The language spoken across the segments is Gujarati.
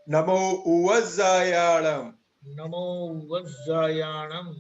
નમો ઉવજ્જાયાણમ. નમો વજ્જાયાણમ.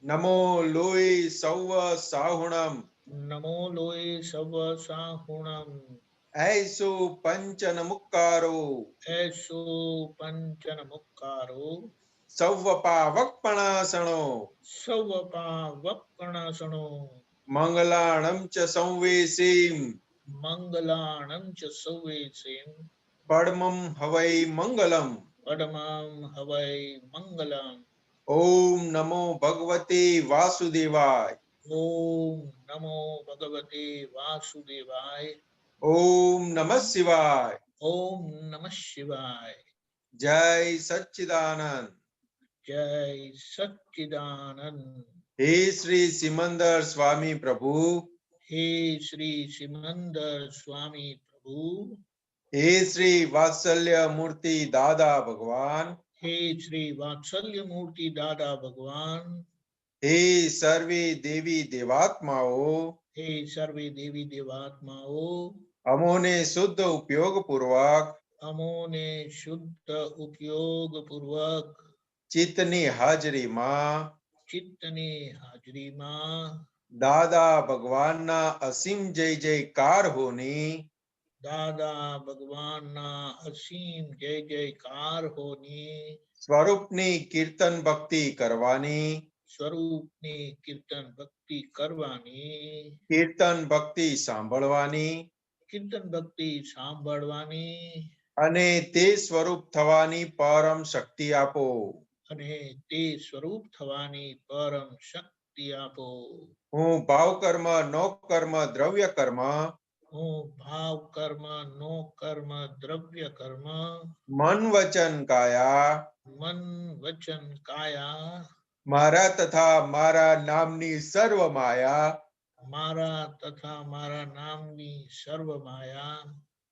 નમો લોય સૌવ સાહુણમ. નમો લોય સવ સાહુણમ. ऐसो पंचन मुक्कारो એસો પંચન મુક્કારો सौवपावक्पणासणो સૌપા વપણાસણો मंगलाणं च संवेशीं મંગલાણં ચ સૌવેસીમ परमं हवै मंगलम्. પડમામ હવૈ મંગલમ. ओम नमो भगवते वासुदेवाय. ઓમ નમો ભગવતે વાસુદેવાય. ओम नमः शिवाय. ઓમ નમઃ શિવાય. जय सच्चिदानंद. જય સચ્ચિદાનંદ. हे श्री सिमंदर स्वामी प्रभु. હે શ્રી સિમંદર સ્વામી પ્રભુ. हे श्री वात्सल्य मूर्ति दादा भगवान. હે શ્રી વાત્સલ્ય મૂર્તિ દાદા ભગવાન. हे सर्वे देवी देवात्माओं. હે સર્વે દેવી દેવાત્માઓ. અમોને શુદ્ધ ઉપયોગ પૂર્વક અમોને શુદ્ધ ઉપયોગ પૂર્વક ચિત્તની હાજરીમાં ચિત્તની હાજરીમાં દાદા ભગવાનના અસીમ જય જયકાર હોની દાદા ભગવાનના અસીમ જય જયકાર હોની સ્વરૂપની કીર્તન ભક્તિ કરવાની, સ્વરૂપની કીર્તન ભક્તિ કરવાની, કીર્તન ભક્તિ સાંભળવાની કીર્તન ભક્તિ સાંભળવાની અને તે સ્વરૂપ થવાની પરમ શક્તિ આપો. અને તે સ્વરૂપ થવાની પરમ શક્તિ આપો. હું ભાવ કર્મ, નો કર્મ, દ્રવ્ય કર્મ, હું ભાવ કર્મ, નો કર્મ, દ્રવ્ય કર્મ, મન વચન કાયા મન વચન કાયા મારા તથા મારા નામની સર્વ માયા મારા તથા મારા નામની સર્વ માયા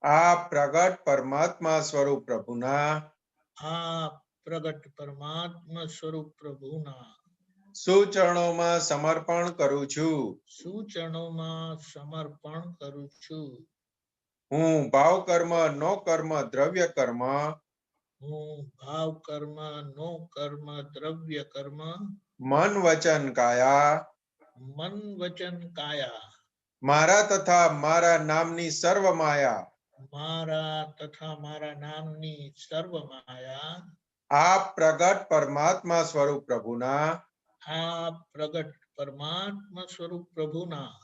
આ પ્રગટ પરમાત્મા સ્વરૂપ પ્રભુના આ પ્રગટ પરમાત્મા સ્વરૂપ પ્રભુના સુચરણોમાં સમર્પણ કરું છું. સૂચનોમાં સમર્પણ કરું છું. હું ભાવ કર્મ, નો કર્મ, દ્રવ્ય કર્મ, હું ભાવ કર્મ, નો કર્મ, દ્રવ્ય કર્મ, મન વચન કાયા મન વચન કાયા મારા તથા મારા નામની સર્વ માયા મારા તથા મારા નામની સર્વ માયા આ પ્રગટ પરમાત્મા સ્વરૂપ પ્રભુના આ પ્રગટ પરમાત્મા સ્વરૂપ પ્રભુના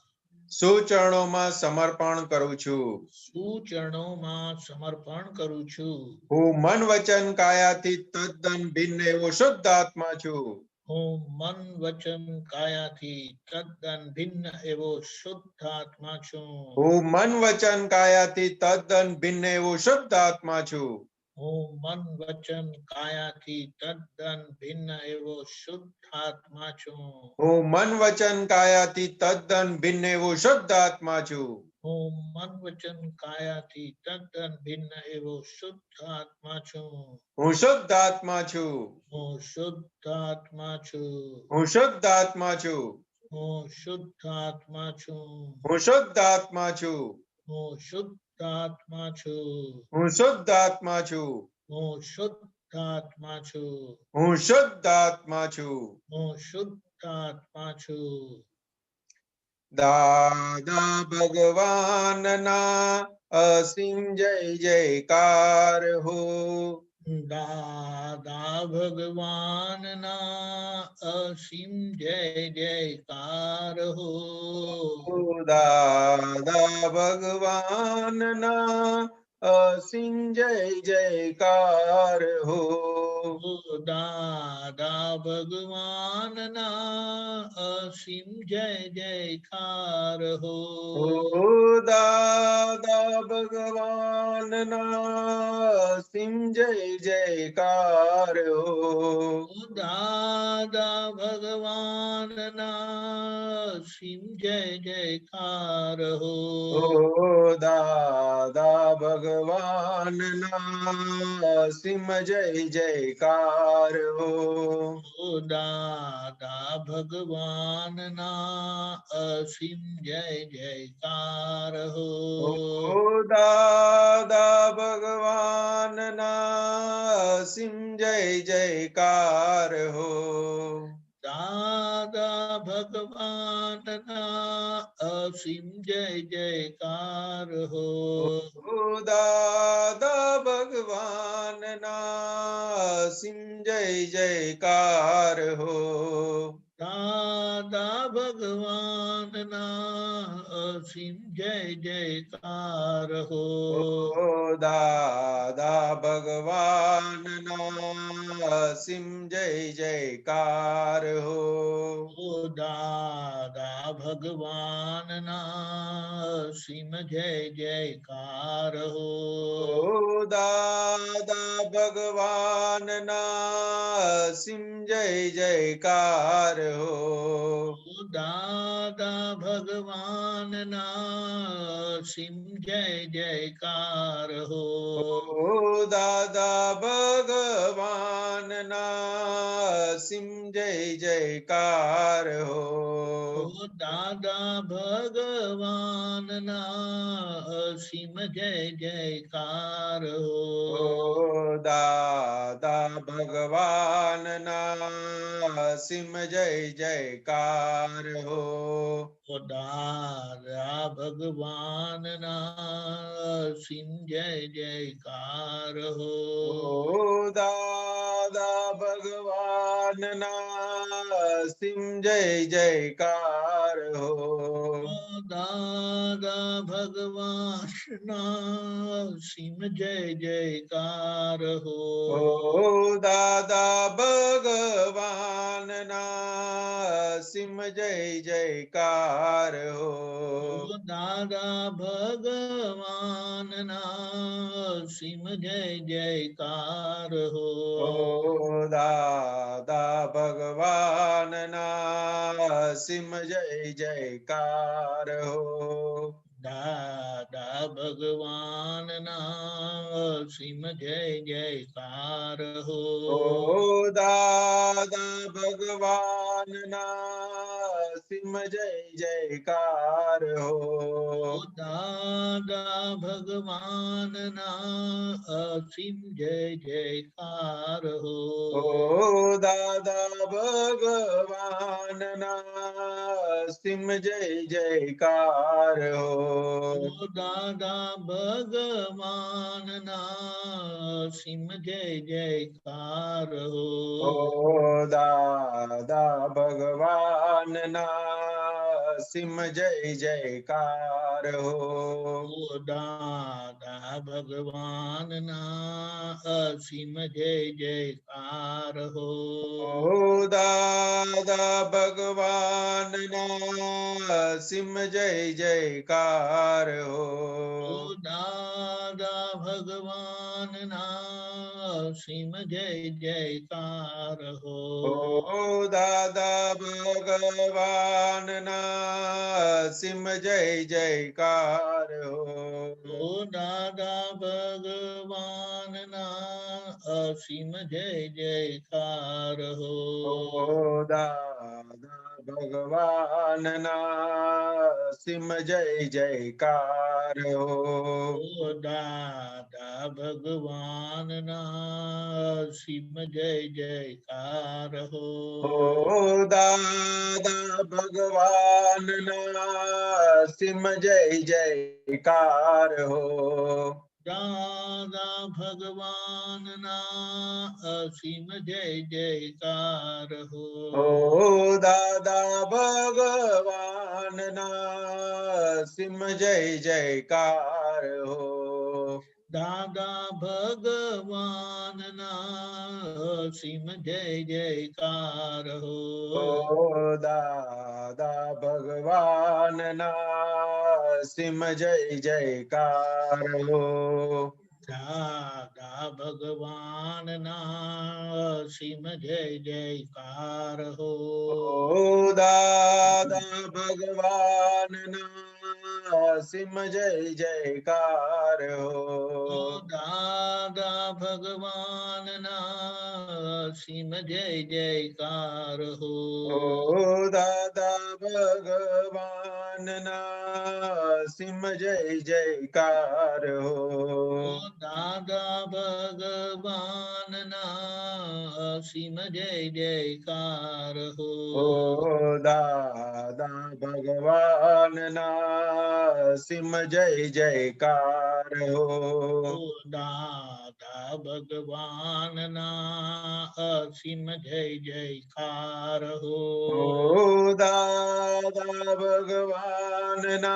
સુચરણોમાં સમર્પણ કરું છું. સૂચનોમાં સમર્પણ કરું છું. હું મન વચન કાયાથી તદ્દન ભિન્ન એવો શુદ્ધ આત્મા છું. હું મન વચન કાયાથી તદ્દન ભિન્ન એવો શુદ્ધ આત્મા છું. હું મન વચન કાયાથી તદ્દન ભિન્ન એવો શુદ્ધ આત્મા છું. હું મન વચન કાયાથી તદ્દન ભિન્ન એવો શુદ્ધ આત્મા છું. હું મન વચન કાયાથી તદ્દન ભિન્ન એવો શુદ્ધ આત્મા છું. હું મન વચન કાયાથી તદ્દન ભિન્ન એવો શુદ્ધ આત્મા છું. હું શુદ્ધ આત્મા છું. હું શુદ્ધ આત્મા છું. હું શુદ્ધ આત્મા છું. હું શુદ્ધ આત્મા છું. હું શુદ્ધ આત્મા છું. હું શુદ્ધ આત્મા છું. હું શુદ્ધ આત્મા છું. હું શુદ્ધ આત્મા છું. હું શુદ્ધ આત્મા છું. હું શુદ્ધ આત્મા છું. દાદા ભગવાનના અસીમ જય જયકાર હો. દાદા ભગવાનના અસીમ જય જયકાર હો. દાદા ભગવાનના અસીમ જય જયકાર હો. દાદા ભગવાનના અસીમ જય જયકાર હો. દાદા ભગવાનના અસીમ જય જયકાર હો. દાદા ભગવાનના અસીમ જય જયકાર હો. દાદા ભગવાનના અસીમ જય જયકાર હો. દાદા ભગવાનના અસીમ જય જયકાર હો. દાદા ભગવાનના અસીમ જય જયકાર હો. દાદા ભગવાનના અસીમ જય જયકાર હો. ઓ દાદા ભગવાનના અસીમ જય જયકાર હો. દાદા ભગવાનના અસીમ જય જયકાર હો. ઓ દાદા ભગવાનના અસીમ જય જયકાર હો. ઓ દાદા ભગવાનના અસીમ જય જયકાર હો. ઓ દાદા ભગવાનના અસીમ જય જયકાર હો. ઓ દાદા ભગવાનના અસીમ જય જયકાર હો. ઓ દાદા ભગવાનના અસીમ જય જયકાર હો. ઓ દાદા ભગવાનના અસીમ જય જયકાર હો. ઓ દાદા ભગવાનના અસીમ જય જયકાર હો. ઓ દાદા ભગવાનના અસીમ જય જયકાર હો. ઓ દાદા ભગવાનના અસીમ જય જયકાર હો. ઓ દાદા ભગવાનના અસીમ જય જયકાર હો. ઓ દાદા ભગવાનના અસીમ જય જયકાર હો. ઓ દાદા ભગવાનના અસીમ જય જયકાર હો. ઓ દાદા ભગવાનના અસીમ જય જયકાર હો. દાદા ભગવાનના અસીમ જય જયકાર હો. ઓ દાદા ભગવાનના અસીમ જય જયકાર હો. ઓ દાદા ભગવાનના અસીમ જય જયકાર હો. ઓ દાદા ભગવાનના અસીમ જય જયકાર હો. ઓ દાદા ભગવાનના અસીમ જય જયકાર હો. ઓ દાદા ભગવાનના અસીમ જય જયકાર હો. ઓ દાદા ભગવાનના અસીમ જય જયકાર હો. ઓ દાદા ભગવાનના અસીમ જય જયકાર હો. ઓ દાદા ભગવાનના અસીમ જય જયકાર હો. ઓ દાદા ભગવાનના અસીમ જય જયકાર હો. ઓ દાદા ભગવાનના અસીમ જય જયકાર હો. ઓ દાદા ભગવાનના અસીમ જય જયકાર હો. ઓ દાદા ભગવાનના અસીમ જય જયકાર હો. ઓ દાદા ભગવાનના અસીમ જય જયકાર હો. દાદા ભગવાનના અસીમ જય જયકાર હો. ઓ દાદા ભગવાનના અસીમ જય જયકાર હો. દાદા ભગવાનના અસીમ જય જયકાર હો. ઓ દાદા ભગવાનના અસીમ જય જયકાર હો. દાદા ભગવાનના અસીમ જય જયકાર હો. ઓ દાદા ભગવાનના અસીમ જય જયકાર હો. ઓ દાદા ભગવાનના અસીમ જય જયકાર હો. ઓ દાદા ભગવાનના અસીમ જય જયકાર હો. ઓ દાદા ભગવાનના અસીમ જય જયકાર હો. ઓ દાદા ભગવાનના સિમ જય જયકાર હો. ઓ દાદા ભગવાનના અસીમ જય જયકાર હો. ઓ દાદા ભગવાનના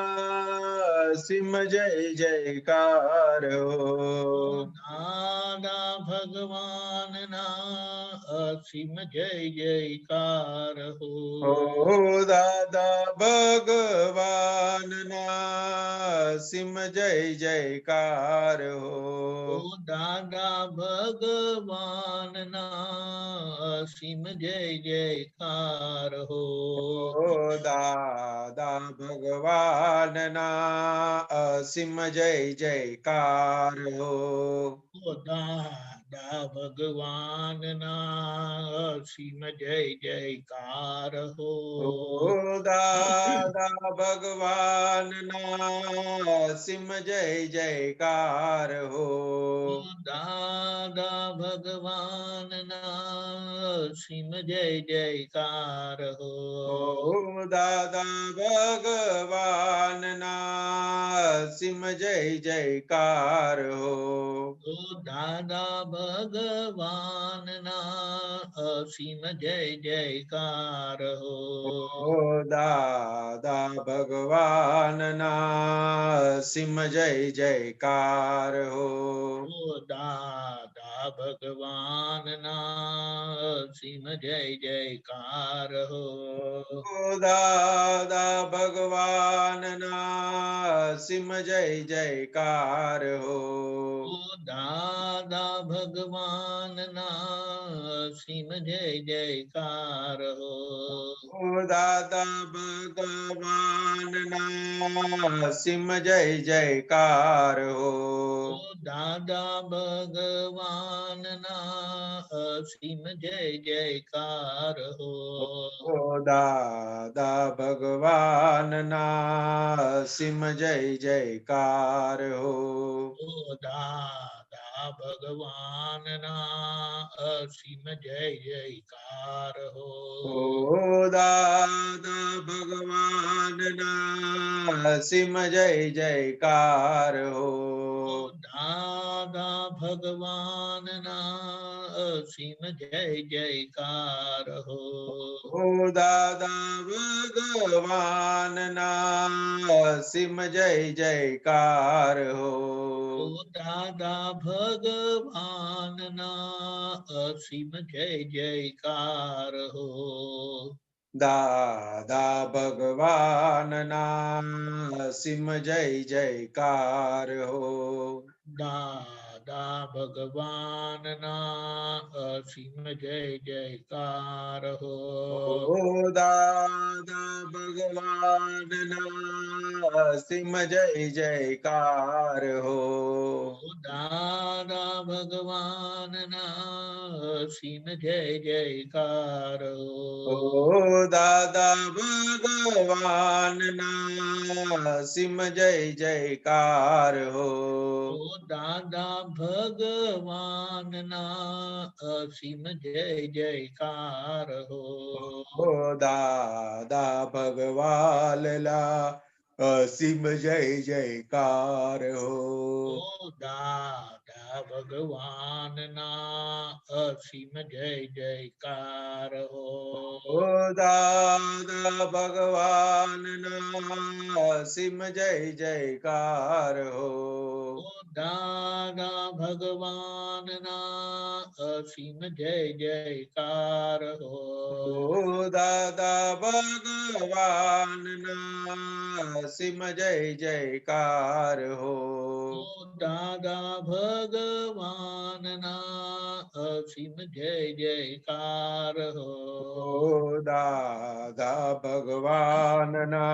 સિમ જય જયકાર હો. દાદા ભગવાનના અસીમ જય જયકાર હો. ઓ દાદા ભગવાનના સિમ જય જયકાર હો. ઓ દાદા ભગવાનના અસીમ જય જયકાર હો. ઓ દાદા ભગવાનના અસીમ જય જયકાર હો. ઓ દાદા ભગવાનના અસીમ જય જયકાર હો. ઓ દાદા ભગવાનના સિમ જય જયકાર હો. ઓ દાદા ભગવાનના અસીમ જય જયકાર હો. ઓ દાદા ભગવાનના સિમ જય જયકાર હો. ઓ દાદા ભગવાનના અસીમ જય જયકાર હો. ઓ દાદા ભગવાનના સિમ જય જયકાર હો. ઓ દાદા ભગવાનના અસીમ જય જયકાર હો. ઓ દાદા ભગવાનના સિમ જય જયકાર હો. ઓ દાદા ભગવાનના અસીમ જય જયકાર હો. ઓ દાદા ભગવાનના સિમ જય જયકાર હો. ઓ દાદા ભગવાનના અસીમ જય જયકાર હો. ઓ દાદા ભગવાનના સિમ જય જયકાર હો. ઓ દાદા ભગવાનના અસીમ જય જયકાર હો. ઓ દાદા ભગવાનના સિમ જય જયકાર હો. ઓ દાદા ભગવાનના અસીમ જય જયકાર હો. ઓ દાદા ભગવાનના સિમ જય જયકાર હો. ઓ દાદા ભગવાનના અસીમ જય જયકાર હો. દાદા ભગવાનના સિમ જય જયકાર હો. દાદા ભગવાનના અસીમ જય જયકાર હો. ઓ દાદા ભગવાનના સિમ જય જયકાર હો. ઓ દાદા ભગવાનના અસીમ જય જયકાર ઓ હો. દાદા ભગવાનના સિમ જય જયકાર હો. ઓ દાદા ભગવાનના અસીમ જય જયકાર હો. ઓ દાદા ભગવાનના સિમ જય જયકાર હો. ઓ દાદા ભગવાનના અસીમ જય જયકાર હો. ઓ દાદા ભગવાનના સિમ જય જયકાર હો. ઓ દાદા ભગવાનના અસીમ જય જયકાર હો. ઓ દાદા ભગવાનના સિમ જય જયકાર હો. ઓ દાદા ભગવાનના અસીમ જય જયકાર હો. ઓ દાદા ભગવાનના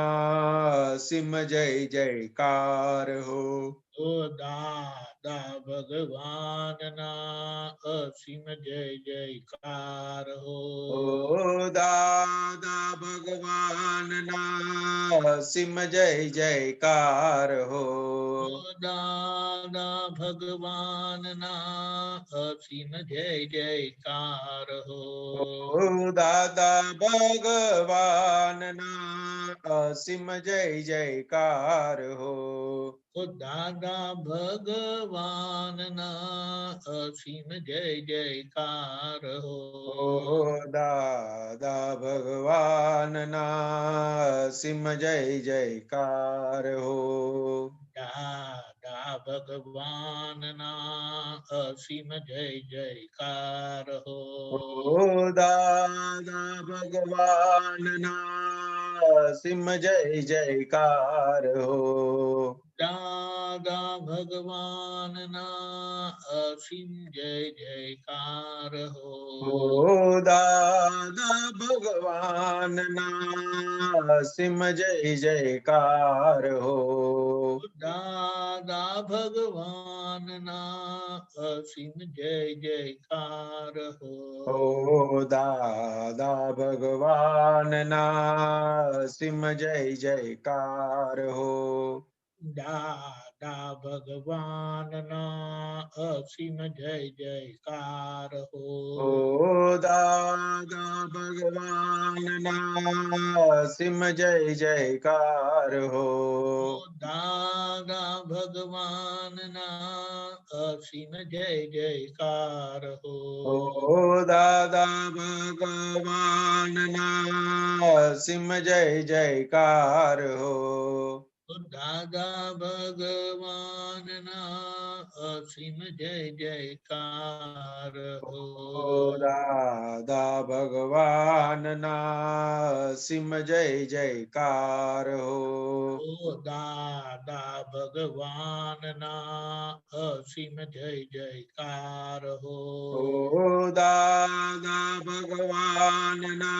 સિમ જય જયકાર હો. ઓ દાદા ભગવાનના અસીમ જય જયકાર હો. ઓ દાદા ભગવાનના અસીમ જય જયકાર હો. દાદા ભગવાનના અસીમ જય જયકાર હો. ઓ દાદા ભગવાનના અસીમ જય જયકાર હો. ઓ દાદા ભગવાનના અસીમ જય જયકાર હો. ઓ દાદા ભગવાનના અસીમ જય જયકાર હો. દાદા ભગવાનના અસીમ જય જયકાર હો. ઓ દાદા ભગવાનના અસીમ જય જયકાર હો. દાદા ભગવાનના અસીમ જય જયકાર હો. ઓ દાદા ભગવાનના અસીમ જય જયકાર હો. દાદા ભગવાનના અસીમ જય જયકાર હો. ઓ દાદા ભગવાનના અસીમ જય જયકાર હો. દાદા ભગવાનના અસીમ જય જયકાર હો. ઓ દાદા ભગવાનના અસીમ જય જયકાર હો. દાદા ભગવાનના અસીમ જય જયકાર હો. ઓ દાદા ભગવાનના અસીમ જય જયકાર હો. દાદા ભગવાનના અસીમ જય જયકાર હો. ઓ દાદા ભગવાનના અસીમ જય જયકાર હો. દાદા ભગવાનના અસીમ જય જયકાર હો. ઓ દાદા ભગવાનના અસીમ જય જયકાર હો. દાદા ભગવાનના અસીમ જય જયકાર ઓ હો. દાદા ભગવાનના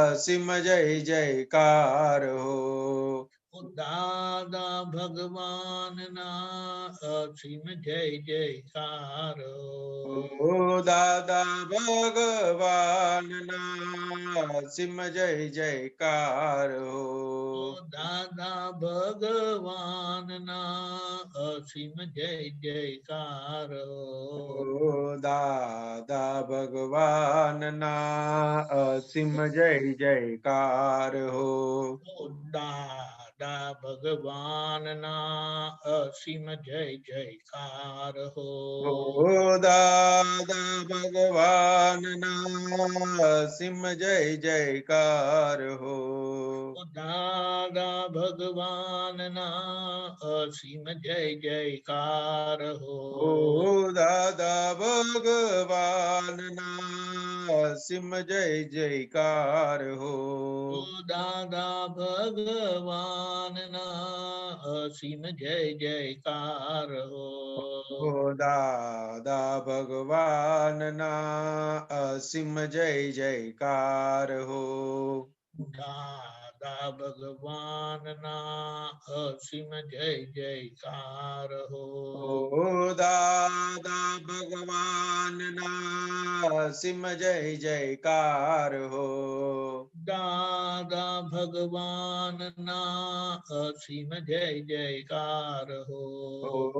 અસીમ જય જયકાર હો. દાદા ભગવાનના અસીમ જય જયકાર હો. ઓ દાદા ભગવાનના અસીમ જય જયકાર હો. દાદા ભગવાનના અસીમ જય જયકાર હો. ઓ દાદા ભગવાનના અસીમ જય જયકાર હો. દાદા ભગવાનના અસીમ જય જયકાર હો. ઓ દાદા ભગવાનના અસીમ જય જયકાર હો. દાદા ભગવાનના અસીમ જય જયકાર હો. ઓ દાદા ભગવાનના અસીમ જય જયકાર હો. દાદા ભગવાનના અસીમ જય જયકાર હો. ઓ દાદા ભગવાનના અસીમ જય જયકાર હો. દાદા ભગવાનના અસીમ જય જયકાર હો.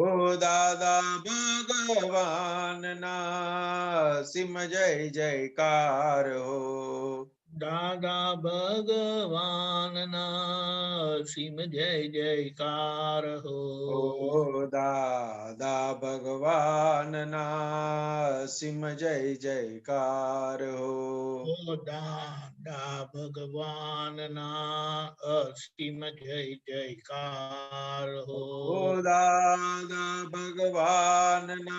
ઓ દાદા ભગવાનના અસીમ જય જયકાર હો. દાદા ભગવાનના અસીમ જય જયકાર હો. ઓ દાદા ભગવાનના અસીમ જય જયકાર હો. દાદા ભગવાનના અસીમ જય જયકાર હો. ઓ દાદા ભગવાનના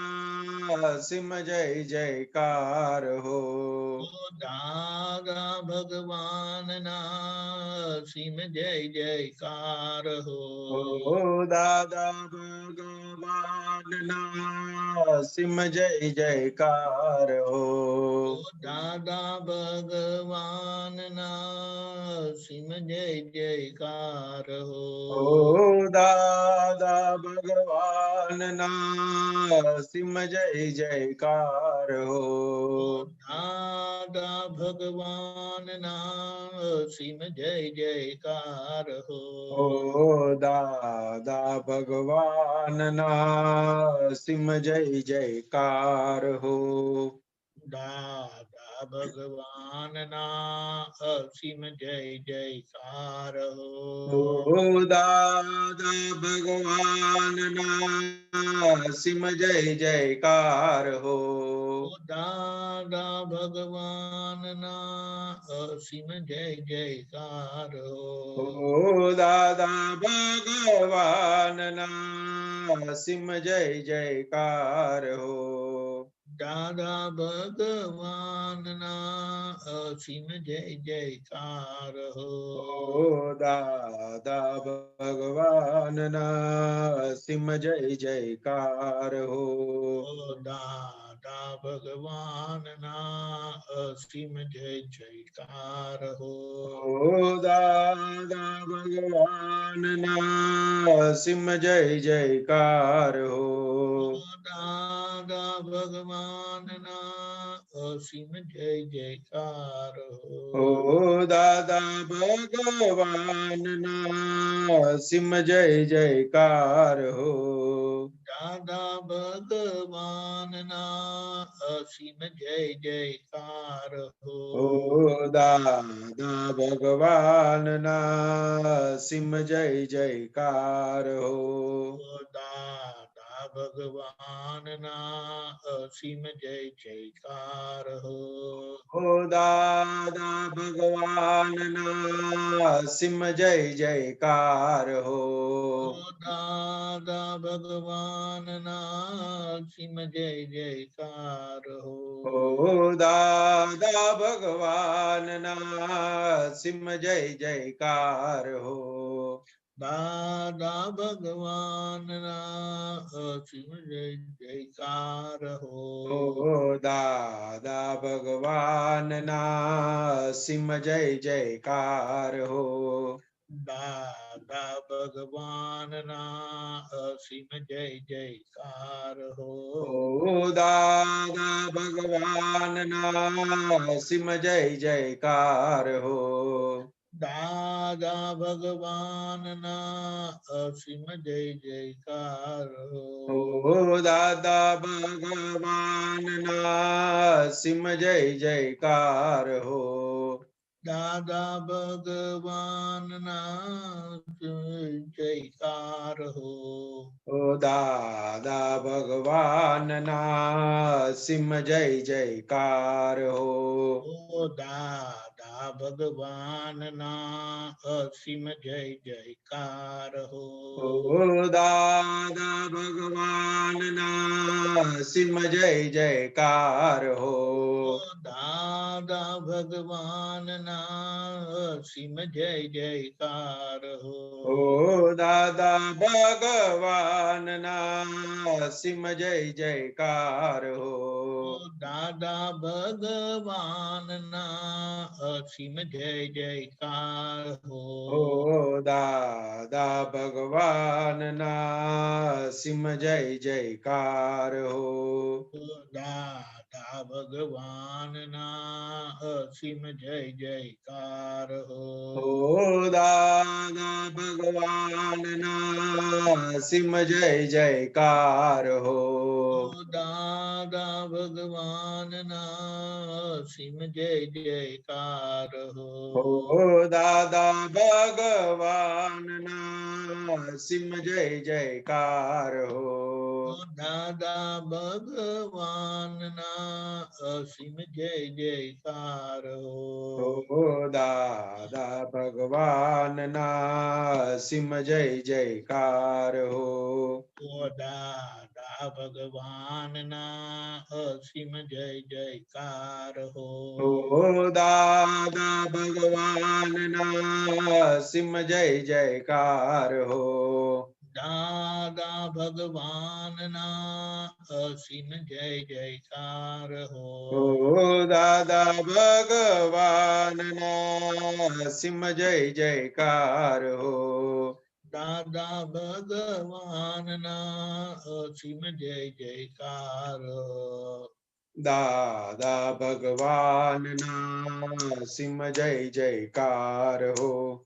અસીમ જય જયકાર હો. દાદા ભગવાનના અસીમ જય જયકાર હો. ઓ દાદા ભગવાનના અસીમ જય જયકાર હો. દાદા ભગવાન ના સિમ જય જયકાર હો. ઓ દાદા ભગવાન ના સિમ જય જયકાર હો. દાદા ભગવાન ના સિમ જય જયકાર હો. ઓ દાદા ભગવાન ના સિમ જય જયકાર હો. દાદા ભગવાન ના અસીમ જય જયકાર હો. ઓ દાદા ભગવાન ના સિમ જય જયકાર હો. દાદા ભગવાન ના અસીમ જય જયકાર હો. ઓ દાદા ભગવાન ના સિમ જય જયકાર હો. દાદા ભગવાન ના અસીમ જય જયકાર હો. ઓ દાદા ભગવાન ના સિમ જય જયકાર હો. દાદા ભગવાન ના અસીમ જય જયકાર હો. ઓ દાદા ભગવાન ના સિમ જય જયકાર હો. દાદા ભગવાન ના અસીમ જય જયકાર હો. ઓ દાદા ભગવાન ના સિમ જય જયકાર હો. દાદા ભગવાન ના અસીમ જય જયકાર હો. ઓ દાદા ભગવાન ના સિમ જય જયકાર હો. દાદા ભગવાન ના અસીમ જય જયકાર હો. ઓ દાદા ભગવાન ના સિમ જય જયકાર હો. દાદા ભગવાન ના અસીમ જય જયકાર હો. ઓ દાદા ભગવાન ના સિમ જય જયકાર હો. દાદા ભગવાન ના અસીમ જય જયકાર હો. ઓ દાદા ભગવાન ના સિમ જય જયકાર હો. દાદા ભગવાન ના અસીમ જય જયકાર હો. ઓ દાદા ભગવાન ના સિમ જય જયકાર હો. દાદા ભગવાન ના અસીમ જય જયકાર હો. ઓ દાદા ભગવાન ના સિમ જય જયકાર હો. દાદા ભગવાન ના જયકાર હો. ઓ દાદા ભગવાન ના સિમ જય જયકાર હો. ઓ દાદા ભગવાન ના અસીમ જય જયકાર હો. ઓ દાદા ભગવાન ના સિમ જય જયકાર હો. દાદા ભગવાન ના અસીમ જય જયકાર હો. ઓ દાદા ભગવાન ના સિમ જય જયકાર હો. દાદા ભગવાન ના અસીમ જય જયકાર હો. ઓ દાદા ભગવાન ના સિમ જય જયકાર હો. દાદા ભગવાન ના અસીમ જય જયકાર હો. ઓ દાદા ભગવાન ના સિમ જય જયકાર હો. દાદા ભગવાન ના અસીમ જય જયકાર હો. ઓ દાદા ભગવાન ના સિમ જય જયકાર હો. દાદા ભગવાન ના અસીમ જય જયકાર હો. ઓ દાદા ભગવાન ના સિમ જય જયકાર હો. દાદા ભગવાન ના અસીમ જય જયકાર હો. ઓ દાદા ભગવાન ના સિમ જય જયકાર હો. દાદા ભગવાનના અસીમ જય જયકાર હો. ઓ દાદા ભગવાનના સિમ જય જયકાર હો. દાદા ભગવાનના અસીમ જય જયકાર હો. દાદા ભગવાનના સિમ જય જયકાર હો.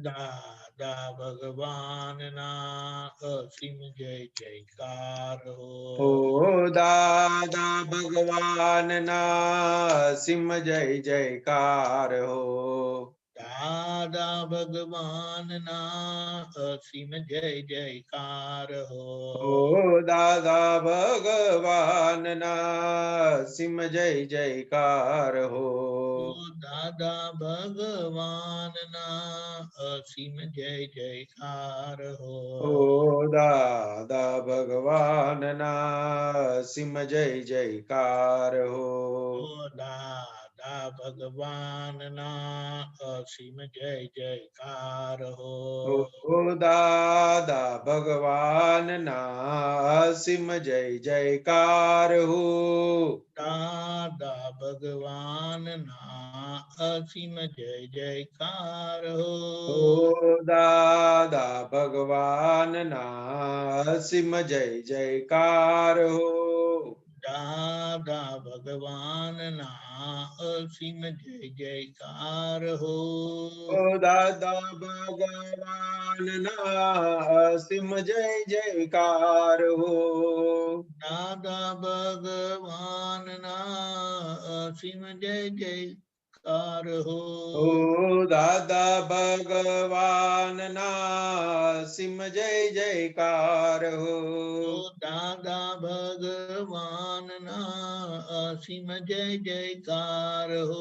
દાદા ભગવાનના અસીમ જય જયકાર હો. ઓ દાદા ભગવાનના સિમ જય જયકાર હો. દાદા ભગવાનના અસીમ જય જયકાર હો. ઓ દાદા ભગવાનના સિમ જય જયકાર હો. દાદા ભગવાનના અસીમ જય જયકાર હો. ઓ દાદા ભગવાનના સિમ જય જયકાર હો. દાદા ભગવાનના અસીમ જય જયકાર હો. ઓ દાદા ભગવાનના સિમ જય જયકાર હો. દાદા ભગવાનના અસીમ જય જયકાર હો. ઓ દાદા ભગવાનના સિમ જય જયકાર હો. દાદા ભગવાનના અસીમ જય જયકાર હો. ઓ દાદા ભગવાનના સિમ જય જયકાર હો. દાદા ભગવાનના અસીમ જય જયકાર હો. ઓ દાદા ભગવાનના સિમ જય જયકાર હો. દાદા ભગવાનના અસીમ જય જયકાર હો.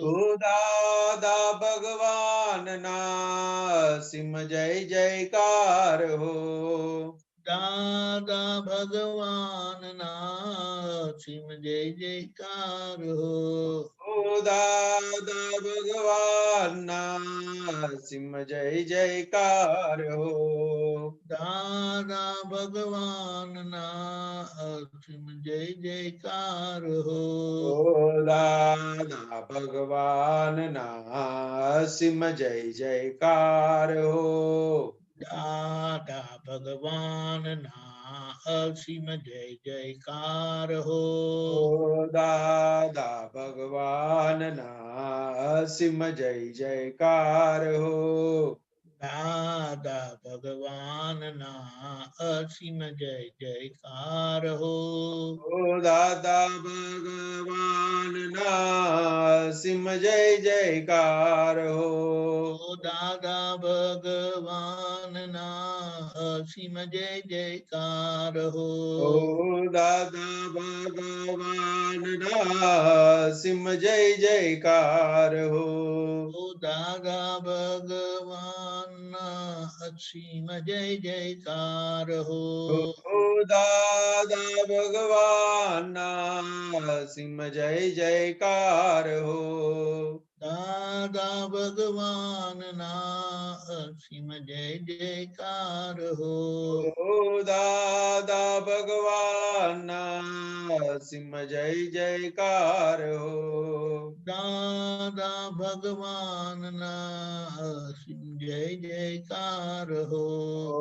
ઓ દાદા ભગવાનના સિમ જય જયકાર હો. દાદા ભગવાનના અસીમ જય જયકાર હો. ઓ દાદા ભગવાનના સિમ જય જયકાર હો. દાદા ભગવાનના અસીમ જય જયકાર હો. ઓ દાદા ભગવાનના સિમ જય જયકાર હો. દાદા ભગવાનના અસીમ જય જયકાર હો. ઓ દાદા ભગવાનના સિમ જય જયકાર હો. દાદા ભગવાનના અસીમ જય જયકાર હો. ઓ દાદા ભગવાનના સિમ જય જયકાર હો. દાદા ભગવાનના અસીમ જય જયકાર હો. ઓ દાદા ભગવાનના સિમ જય જયકાર હો. દાદા ભગવાનના અસીમ જય જયકાર હો. ઓ દાદા ભગવાનના સિમ જય જયકાર હો. દાદા ભગવાનના અસીમ જય જયકાર હો. ઓ દાદા ભગવાનના સિમ જય જયકાર હો. દાદા ભગવાનના અસીમ જય જયકાર હો.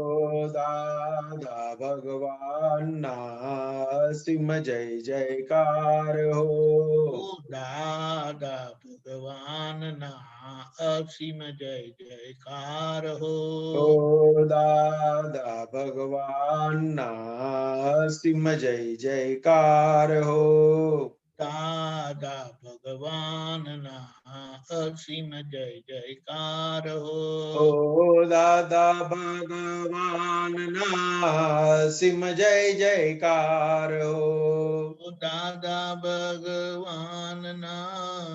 ઓ દાદા ભગવાનના સિમ જય જયકાર હો. દાદા ભગવાનના અસીમ જય જયકાર હો. ઓ દાદા ભગવાનના સિમ જય જયકાર હો. દાદા ભગવાનના અસીમ જય જયકાર હો. ઓ દાદા ભગવાનના સિમ જય જયકાર હો. દાદા ભગવાનના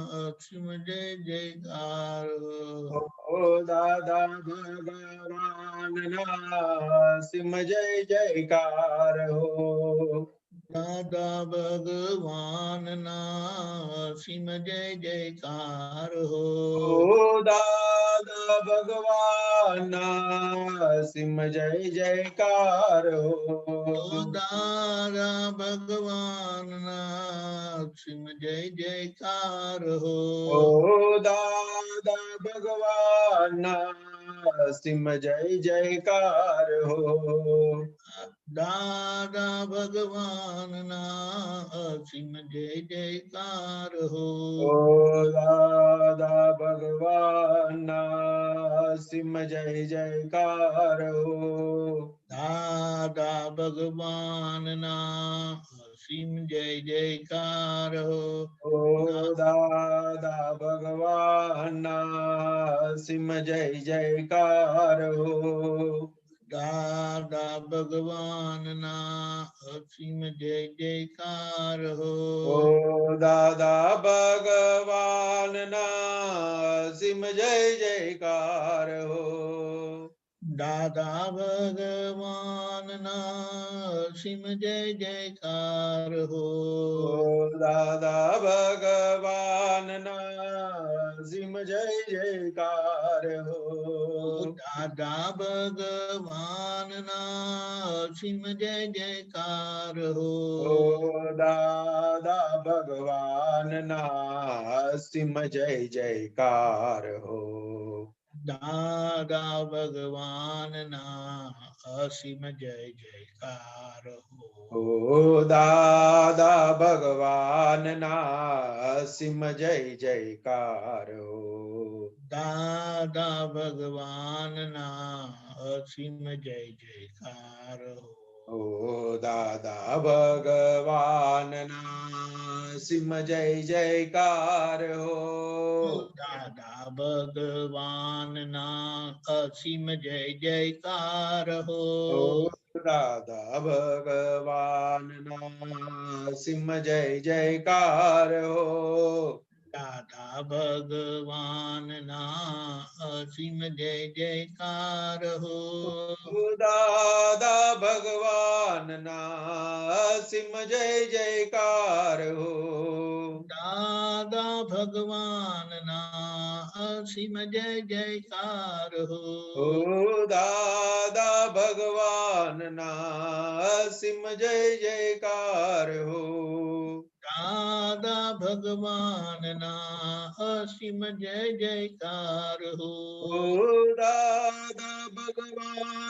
અસીમ જય જયકાર હો. ઓ દાદા ભગવાનના સિમ જય જયકાર હો. દાદા ભગવાન ના અસીમ જય જયકાર હો. ઓ દાદા ભગવાન સિમ જય જયકાર હો. દાદા ભગવાન ના અસીમ જય જયકાર હો. ઓ દાદા ભગવાન સિમ જય જયકાર હો. દાદા ભગવાન ના અસીમ જય જયકાર હો. ઓ દાદા ભગવાન સિમ જય જયકાર હો. દાદા ભગવાન ના અસીમ જય જયકાર હો. ઓ દાદા ભગવાન સિમ જય જયકાર હો. દાદા ભગવાન ના અસીમ જય જયકાર હો. ઓ દાદા ભગવાન સિમ જય જયકાર હો. દાદા ભગવાન ના અસીમ જય જયકાર હો. ઓ દાદા ભગવાન સિમ જય જયકાર હો. દાદા ભગવાન ના અસીમ જય જયકાર હો. ઓ દાદા ભગવાન સિમ જય જયકાર હો. દાદા ભગવાન ના અસીમ જય જયકાર હો. ઓ દાદા ભગવાન સિમ જય જયકાર હો. દાદા ભગવાન ના અસીમ જય જયકાર હો. ઓ દાદા ભગવાન સિમ જય જયકાર હો. દાદા ભગવાન ના અસીમ જય જયકાર હો. ઓ દાદા ભગવાન સિમ જય જયકાર હો. દાદા ભગવાન ના અસીમ જય જયકાર હો. ઓ દાદા ભગવાન સિમ જય જયકાર હો. દાદા ભગવાન ના અસીમ જય જયકાર હો. ઓ દાદા ભગવાન સિમ જય જયકાર હો. દાદા ભગવાન ના અસીમ જય જયકાર હો. ઓ દાદા ભગવાન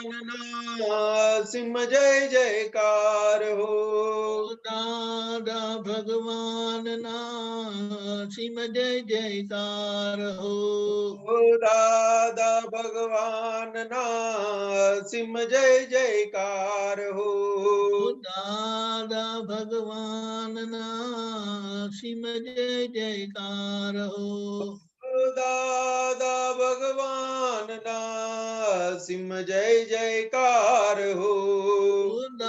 સિમ જય જયકાર હો. દાદા ભગવાન ના અસીમ જય જયકાર હો. ઓ દાદા ભગવાન સિમ જય જયકાર હો. દાદા ભગવાન ના અસીમ જય જયકાર હો. ઓ દાદા ભગવાન સિમ જય જયકાર હો.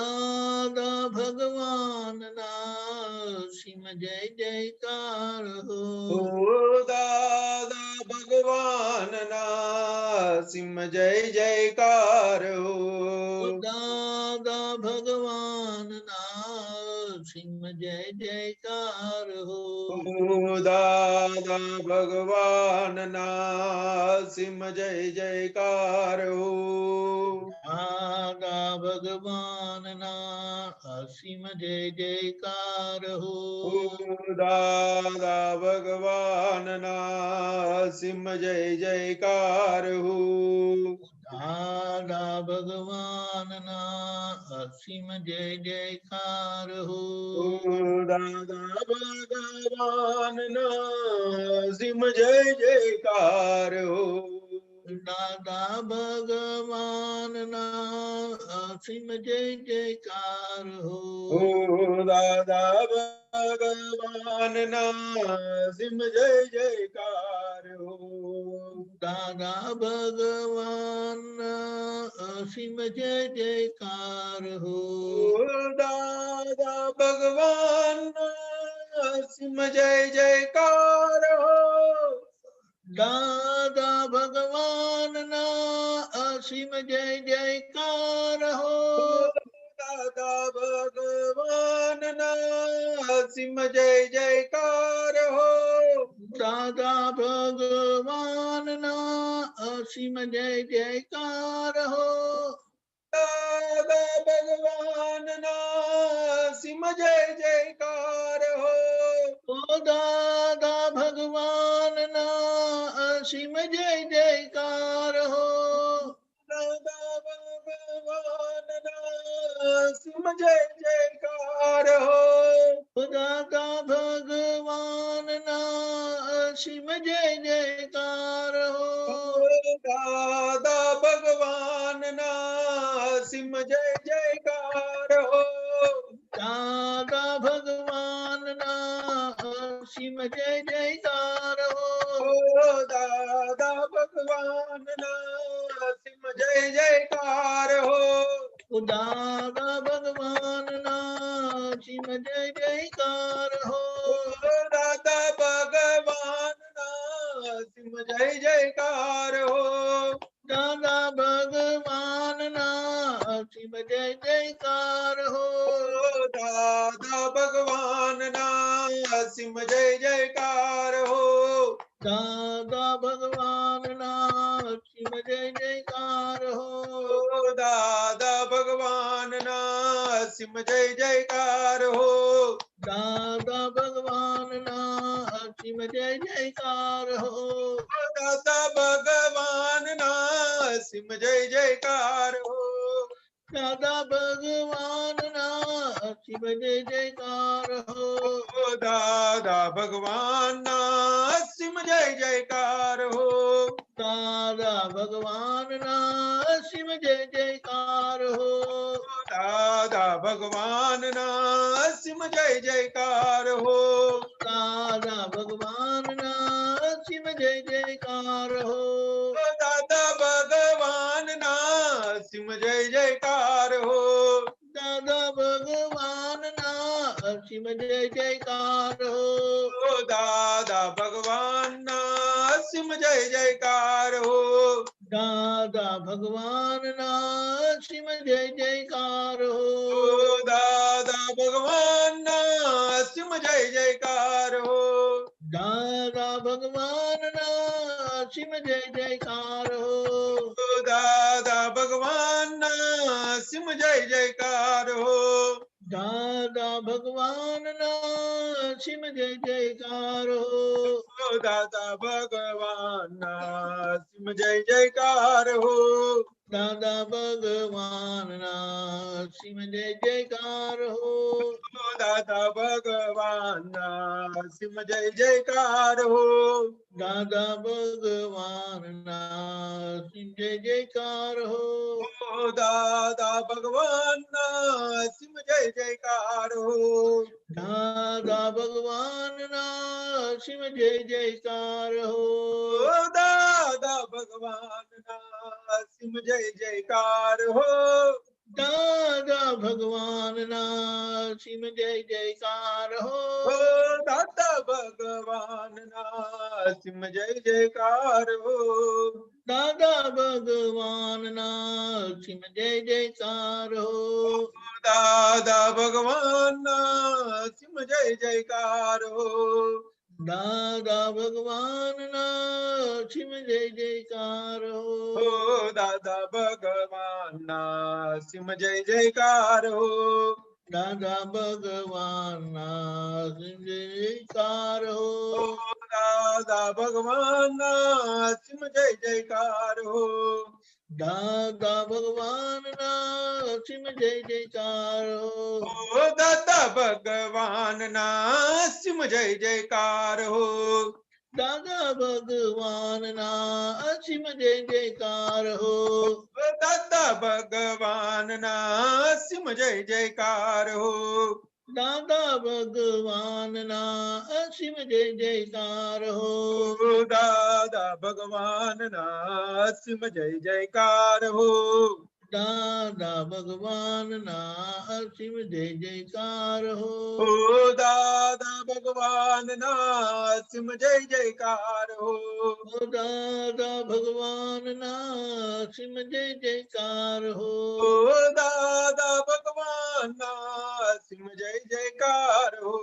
દાદા ભગવાન ના અસીમ જય જયકાર હો. ઓ દાદા ભગવાન સિમ જય જયકાર હો. દાદા ભગવાન ના અસીમ જય જયકાર હો. ઓ દાદા ભગવાન સિમ જય જયકાર હો. દાદા ભગવાન ના અસીમ જય જયકાર હો. ઓ દાદા ભગવાન સિમ જય જયકાર હો. દાદા ભગવાન ના અસીમ જય જયકાર હો. ઓ દાદા ભગવાન સિમ જય જયકાર હો. દાદા ભગવાન ના અસીમ જય જયકાર હો. ઓ દાદા ભગવાન સિમ જય જયકાર હો. દાદા ભગવાન ના અસીમ જય જયકાર હો. ઓ દાદા ભગવાન સિમ જય જયકાર હો. દાદા ભગવાન ના અસીમ જય જયકાર હો. દાદા ભગવાન ભગવાનના સિમ જય જયકાર હો. દાદા ભગવાનના અસીમ જય જયકાર હો. દાદા ભગવાનના સિમ જય જયકાર હો. ઓ દાદા ભગવાનના અસીમ જય જયકાર હો. દાદા ભગવાનના સિમ જય જયકાર હો. ઓ દાદા ભગવાનના અસીમ જય જયકાર હો. દાદા ભગવાનના સિમ જય જયકાર હો. દાદા ભગવાનના અસીમ જય જયકાર હો. દાદા ભગવાનના સિમ જય જયકાર હો. ઓ દાદા ભગવાનના અસીમ જય જયકાર હો. દાદા ભગવાનના સિમ જય જયકાર હો. દાદા ભગવાનના અસીમ જય જયકાર હો. દાદા ભગવાનના સિમ જય જયકાર હો. દાદા ભગવાનના અસીમ જય જયકાર હો. દાદા ભગવાનના સિમ જય જયકાર હો. દાદા ભગવાનના અસીમ જય જયકાર હો. દાદા ભગવાનના સિમ જય જયકાર હો. દાદા ભગવાનના અસીમ જય જયકાર હો. દાદા ભગવાનના સિમ જય જયકાર હો. દાદા ભગવાનના અસીમ જય જયકાર હો. દાદા ભગવાનના સિમ જય જયકાર હો. દાદા ભગવાનના અસીમ જય જયકાર હો. દાદા ભગવાનના સિમ જય જયકાર હો. દાદા ભગવાનના અસીમ જય જયકાર હો. દાદા ભગવાનના સિમ જય જયકાર હો. દાદા ભગવાનના અસીમ જય જયકાર હો. દાદા ભગવાનના સિમ જય જયકાર હો. દાદા ભગવાનના અસીમ જય જયકાર હો. દાદા ભગવાનના સિમ જય જયકાર હો. દાદા ભગવાનના અસીમ જય જયકાર હો. દાદા ભગવાનના સિમ જય જયકાર હો. દાદા ભગવાનના અસીમ જય જયકાર હો. દાદા ભગવાનના સિમ જય જયકાર હો. દાદા ભગવાનના અસીમ જય જયકાર હો. દાદા ભગવાનના સિમ જય જયકાર હો. દાદા ભગવાનના અસીમ જય જયકાર હો. દાદા ભગવાનના સિમ જય જયકાર હો. દાદા ભગવાનના અસીમ જય જયકાર હો. દાદા ભગવાનના સિમ જય જયકાર હો. દાદા ભગવાનના અસીમ જય જયકાર હો. દાદા ભગવાનના સિમ જય જયકાર હો. દાદા ભગવાનના અસીમ જય જયકાર હો. દાદા ભગવાનના સિમ જય જયકાર હો. દાદા ભગવાનના અસીમ જય જયકાર હો. દાદા ભગવાનના સિમ જય જયકાર હો. દાદા ભગવાનના અસીમ જય જયકાર હો. દાદા ભગવાનના સિમ જય જયકાર હો. દાદા ભગવાનના અસીમ જય જયકાર હો. દાદા ભગવાનના સિમ જય જયકાર હો. દાદા ભગવાનના અસીમ જય જયકાર હો. દાદા ભગવાનના સિમ જય જયકાર હો. દાદા ભગવાન ના અસીમ જય જયકાર હો. ઓ દાદા ભગવાન ના સિમ જય જયકાર હો. ઓ દાદા ભગવાન ના અસીમ જય જયકાર હો. ઓ દાદા ભગવાન ના સિમ જય જયકાર હો.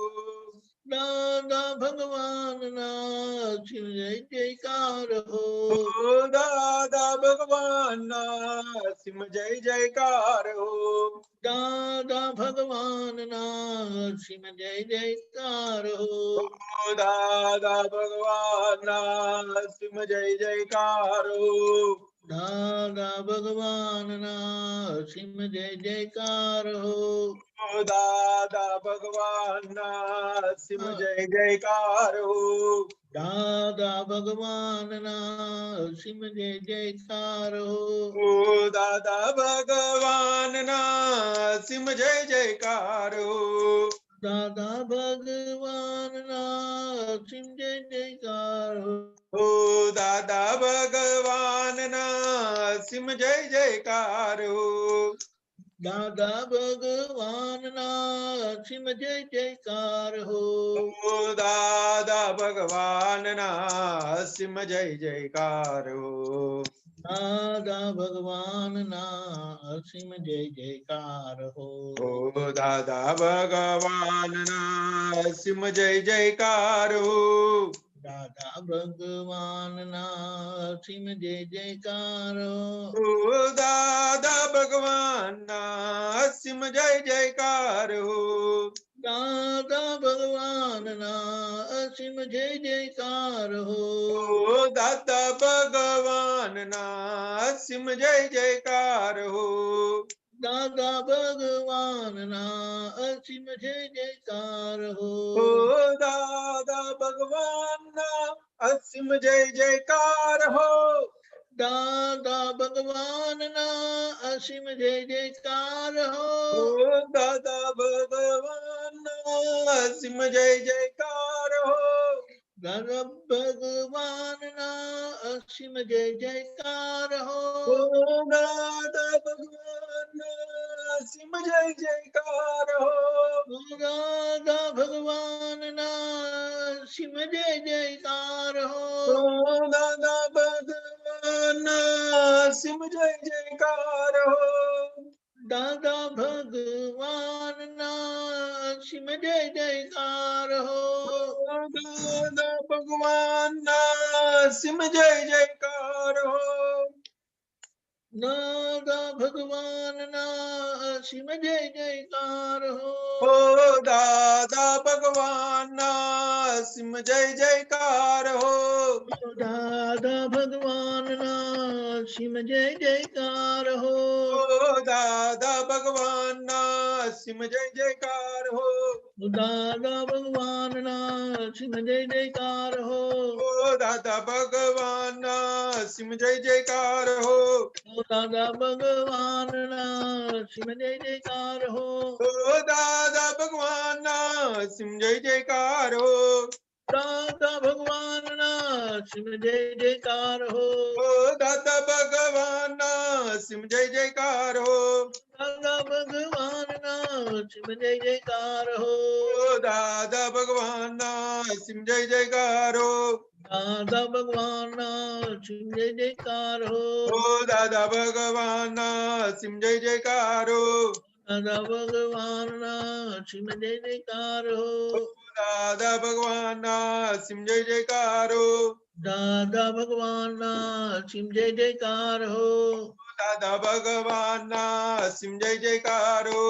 દાદા ભગવાન ના અસીમ જય જયકાર હો. ઓ દાદા ભગવાન ના સિમ જય જયકાર હો. દાદા ભગવાન ના અસીમ જય જયકાર હો. ઓ દાદા ભગવાન ના સિમ જય જયકાર હો. દાદા ભગવાન ના અસીમ જય જયકાર હો. ઓ દાદા ભગવાન ના સિમ જય જયકાર હો. દાદા ભગવાન ના અસીમ જય જયકાર હો. ઓ દાદા ભગવાન ના સિમ જય જયકાર હો. દાદા ભગવાન ના અસીમ જય જયકાર હો. ઓ દાદા ભગવાન ના સિમ જય જયકાર હો. દાદા ભગવાન ના અસીમ જય જયકાર હો. ઓ દાદા ભગવાન ના સિમ જય જયકાર હો. દાદા ભગવાન ના અસીમ જય જયકાર હો. ઓ દાદા ભગવાન ના સિમ જય જયકાર હો. દાદા ભગવાન ના અસીમ જય જયકાર હો. ઓ દાદા ભગવાન ના સિમ જય જયકાર હો. દાદા ભગવાન ના અસીમ જય જયકાર હો. ઓ દાદા ભગવાન ના સિમ જય જયકાર હો. દાદા ભગવાન ના અસીમ જય જયકાર હો. ઓ દાદા ભગવાન ના અસીમ જય જયકાર હો. દાદા ભગવાન ના અસીમ જય જયકાર હો. ઓ દાદા ભગવાન ના અસીમ જય જયકાર હો. દાદા ભગવાન ના અસીમ જય જયકાર હો. ઓ દાદા ભગવાન ના અસીમ જય જયકાર હો. દાદા ભગવાન ના અસીમ જય જયકાર હો. ઓ દાદા ભગવાન ના અસીમ જય જયકાર હો. દાદા ભગવાન ના અસીમ જય જયકાર હો. દાદા ભગવાન ના સિમ જય જયકાર હો. દાદા ભગવાન ના અસીમ જય જયકાર હો. ઓ દાદા ભગવાન ના સિમ જય જયકાર હો. દાદા ભગવાન ના અસીમ જય જયકાર હો. ઓ દાદા ભગવાન ના સિમ જય જયકાર હો. દાદા ભગવાન ના અસીમ જય જયકાર હો. ઓ દાદા ભગવાન ના સિમ જય જયકાર હો. દાદા ભગવાન ના અસીમ જય જયકાર હો. ઓ દાદા ભગવાન ના સિમ જય જયકાર હો. દાદા ભગવાન ના અસીમ જય જયકાર હો. ઓ દાદા ભગવાન ના સિમ જય જયકાર હો. દાદા ભગવાન ના અસીમ જય જયકાર હો. ઓ દાદા ભગવાન ના સિમ જય જયકાર હો. દાદા ભગવાન ના અસીમ જય જયકાર હો. ઓ દાદા ભગવાન ના સિમ જય જયકાર હો. દાદા ભગવાન ના અસીમ જય જયકાર હો. દાદા ભગવાન ના સિમ જય જયકાર હો. દાદા ભગવાન ના અસીમ જય જયકાર હો. દાદા ભગવાન ના સિમ જય જયકાર હો. દાદા ભગવાન ના અસીમ જય જયકાર હો.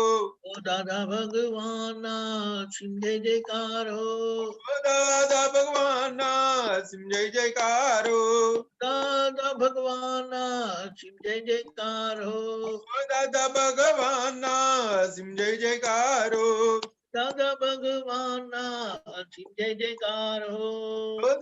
દાદા ભગવાન ના સિમ જય જયકાર હો. દાદા ભગવાન ના અસીમ જય જયકાર હો. દાદા ભગવાન ના સિમ જય જયકાર હો. દાદા ભગવાન ના અસીમ જય જયકાર હો.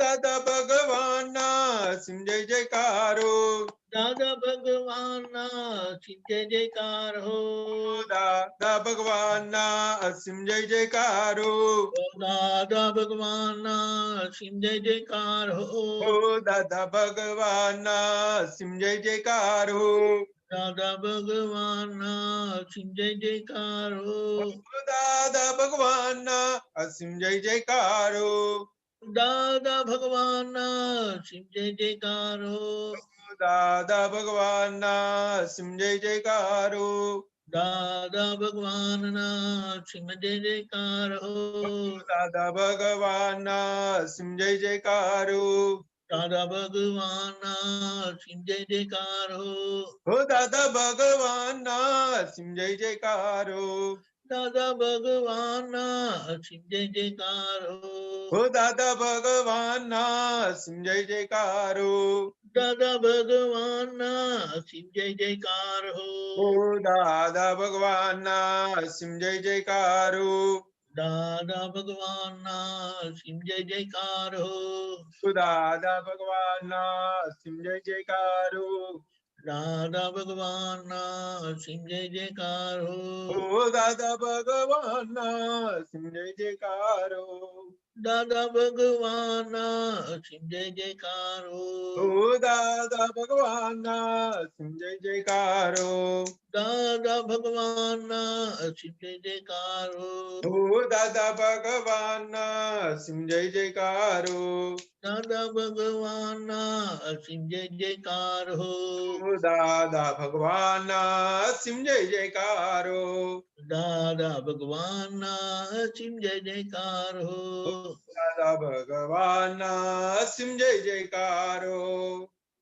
દાદા ભગવાન ના સિમ જય જયકાર હો. દાદા ભગવાન ના અસીમ જય જયકાર હો. દાદા ભગવાન ના અસીમ જય જયકાર હો. દાદા ભગવાન ના અસીમ જય જયકાર હો. ઓ દાદા ભગવાન ના સિમ જય જયકાર હો. દાદા ભગવાનના અસીમ જય જયકાર હો. દાદા ભગવાનના અસીમ જય જયકાર હો. દાદા ભગવાનના અસીમ જય જયકાર હો. દાદા ભગવાનના અસીમ જય જયકાર હો. દાદા ભગવાનના અસીમ જય જયકાર હો. દાદા ભગવાનના અસીમ જય જયકાર હો. દાદા ભગવાનના અસીમ જય જયકાર હો. હો દાદા ભગવાનના અસીમ જય જયકાર હો. દાદા ભગવાનના અસીમ જય જયકાર હો. હો દાદા ભગવાનના અસીમ જય જયકાર હો. દાદા ભગવાનના અસીમ જય જયકાર હો. હો દાદા ભગવાનના અસીમ જય જયકાર હો. દાદા ભગવાનના અસીમ જય જયકાર હો. હો દાદા ભગવાનના અસીમ જય જયકાર હો. દાદા ભગવાનના અસીમ જય જયકાર હો. હો દાદા ભગવાનના અસીમ જય જયકાર હો. દાદા ભગવાનના અસીમ જય જયકાર હો. હો દાદા ભગવાનના અસીમ જય જયકાર હો. દાદા ભગવાનના અસીમ જય જયકાર હો. હો દાદા ભગવાનના અસીમ જય જયકાર હો. દાદા ભગવાનના અસીમ જય જયકાર હો. હો દાદા ભગવાનના અસીમ જય જયકાર હો. દાદા ભગવાનના અસીમ જય જયકાર હો. દાદા ભગવાનના અસીમ જય જયકાર હો.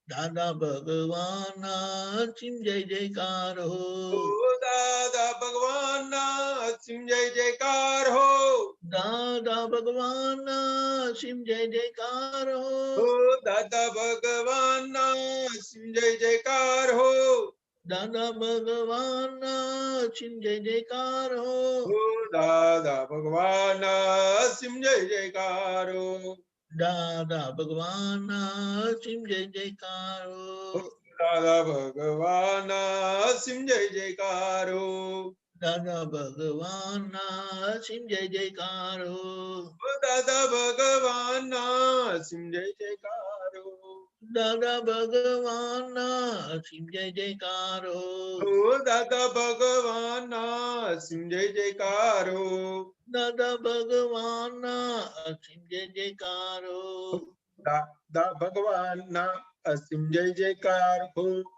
દાદા ભગવાનના અસીમ જય જયકાર હો. હો દાદા ભગવાનના અસીમ જય જયકાર હો. દાદા ભગવાનના અસીમ જય જયકાર હો હો. દાદા ભગવાનના અસીમ જય જયકાર હો. દાદા ભગવાનના અસીમ જય જયકાર હો. હો દાદા ભગવાનના અસીમ જય જયકાર હો. દાદા ભગવાનના અસીમ જય જયકાર હો હો. દાદા ભગવાનના અસીમ જય જયકાર હો. દાદા ભગવાનના અસીમ જય જયકાર હો. હો દાદા ભગવાનના અસીમ જય જયકાર હો. દાદા ભગવાનના અસીમ જય જયકાર હો. હો દાદા ભગવાનના અસીમ જય જયકાર હો. દાદા ભગવાનના અસીમ જય જયકાર હો. દાદા ભગવાનના અસીમ જય જયકાર હો. દાદા ભગવાનના અસીમ જય જયકાર હો. દાદા ભગવાનના અસીમ જય જયકાર હો. દાદા ભગવાનના અસીમ જય જયકાર હો. હો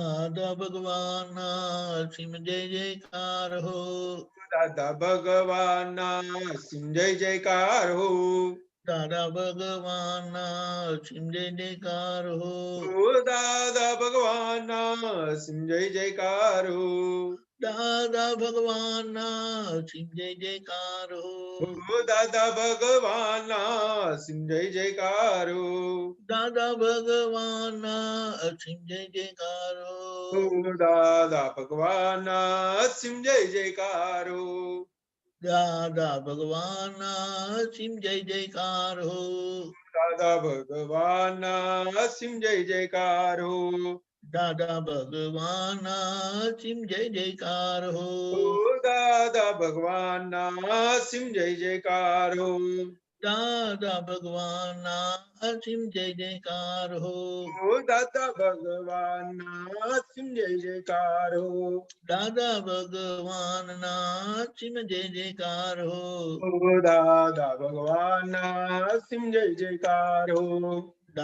દાદા ભગવાનના અસીમ જય જયકાર હો. દાદા ભગવાનના અસીમ જય જયકાર હો. હો દાદા ભગવાનના અસીમ જય જયકાર હો. દાદા ભગવાનના અસીમ જય જયકાર હો. હો દાદા ભગવાનના અસીમ જય જયકાર હો. દાદા ભગવાનના અસીમ જય જયકાર હો. દાદા ભગવાનના અસીમ જય જયકાર હો. દાદા ભગવાનના અસીમ જય જયકાર હો. હો દાદા ભગવાનના અસીમ જય જયકાર હો. દાદા ભગવાનના અસીમ જય જયકાર હો. હો દાદા ભગવાનના અસીમ જય જયકાર હો. દાદા ભગવાનના અસીમ જય જયકાર હો. હો દાદા ભગવાનના અસીમ જય જયકાર હો.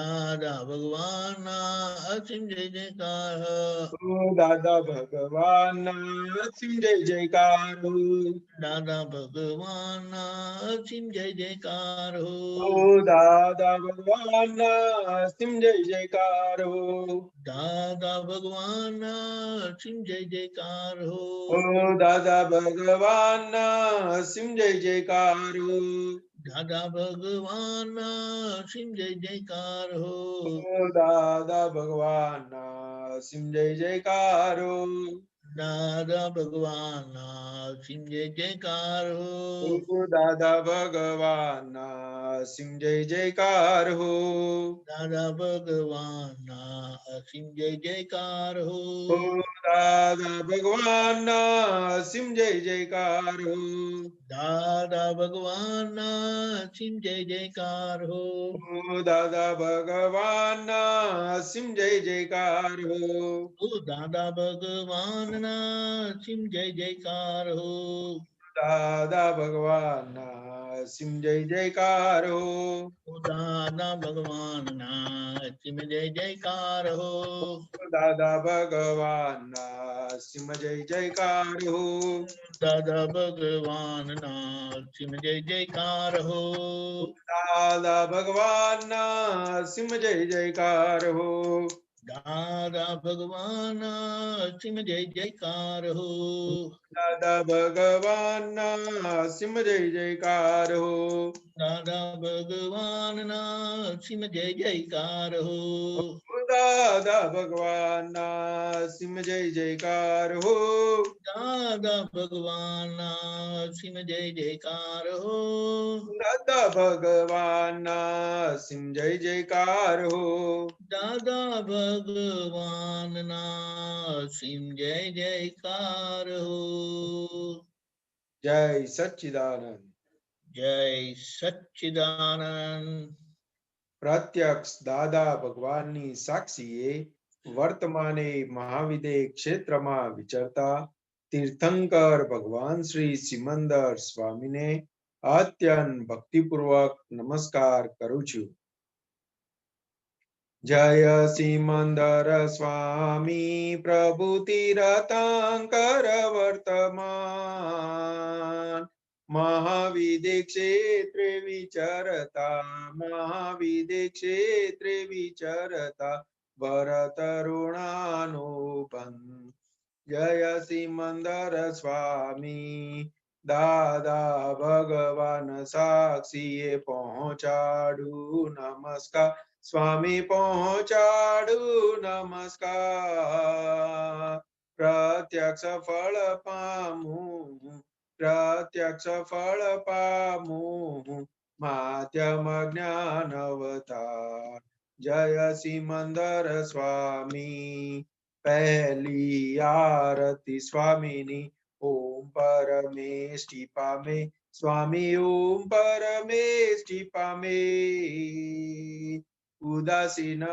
દાદા ભગવાનના અસીમ જય જયકાર હો. હો દાદા ભગવાનના અસીમ જય જયકાર હો. દાદા ભગવાનના અસીમ જય જયકાર હો. હો દાદા ભગવાનના અસીમ જય જયકાર હો. દાદા ભગવાનના અસીમ જય જયકાર હો. હો દાદા ભગવાનના અસીમ જય જયકાર હો. દાદા ભગવાનના અસીમ જય જયકાર હો. હો દાદા ભગવાનના અસીમ જય જયકાર હો. દાદા ભગવાનના અસીમ જય જયકાર હો. હો દાદા ભગવાનના અસીમ જય જયકાર હો. દાદા ભગવાનના અસીમ જય જયકાર હો. હો દાદા ભગવાનના સિમ જય જયકાર હો. દાદા ભગવાનના સિમ જય જયકાર હો. દાદા ભગવાનના સિમ જય જયકાર હો. દાદા ભગવાનના સિમ જય જયકાર હો. દાદા ભગવાનના સિમ જય જયકાર હો. દાદા ભગવાનના સિમ જય જયકાર હો. દાદા ભગવાનના સિમ જય જયકાર હો. દાદા ભગવાનના સિમ જય જયકાર હો. દાદા ભગવાનના સિમ જય જયકાર હો. દાદા ભગવાનના સિમ જય જયકાર હો. દાદા ભગવાનના સિમ જય જયકાર હો. દાદા ભગવાનના સિમ જય જયકાર હો. દાદા ભગવાનના સિમ જય જયકાર હો. દાદા ભગવાનના સિમ જય જયકાર હો. દાદા ભગવાનના સિમ જય જયકાર હો. દાદા ભગવાનના સિમ જય જયકાર હો. જય સચ્ચિદાનંદ. જય સચ્ચિદાનંદ. પ્રત્યક્ષ દાદા ભગવાનની સાક્ષીએ વર્તમાને મહાવિદે ક્ષેત્રમાં વિચરતા તીર્થંકર ભગવાન શ્રી સિમંદર સ્વામીને અત્યંત ભક્તિપૂર્વક નમસ્કાર કરું છું. જય સિમંદર સ્વામી પ્રભુ તીર્થંકર વર્તમાન મહાવિદે ક્ષેત્રે વિચરતા ભરતરુણાનુબંધ. જય સિમંદર સ્વામી દાદા ભગવાન સાક્ષીએ પહોંચાડું નમસ્કાર. સ્વામી પહોંચાડું નમસ્કાર. પ્રત્યક્ષ ફળ પામું માધ્યમ જ્ઞાન અવતાર. જય સિમંદર સ્વામી. પહેલી આરતી સ્વામીની ઓમ પરમેષ્ટિ પામે સ્વામી ઓમ પરમેષ્ટિ પામે. ઉદાસીન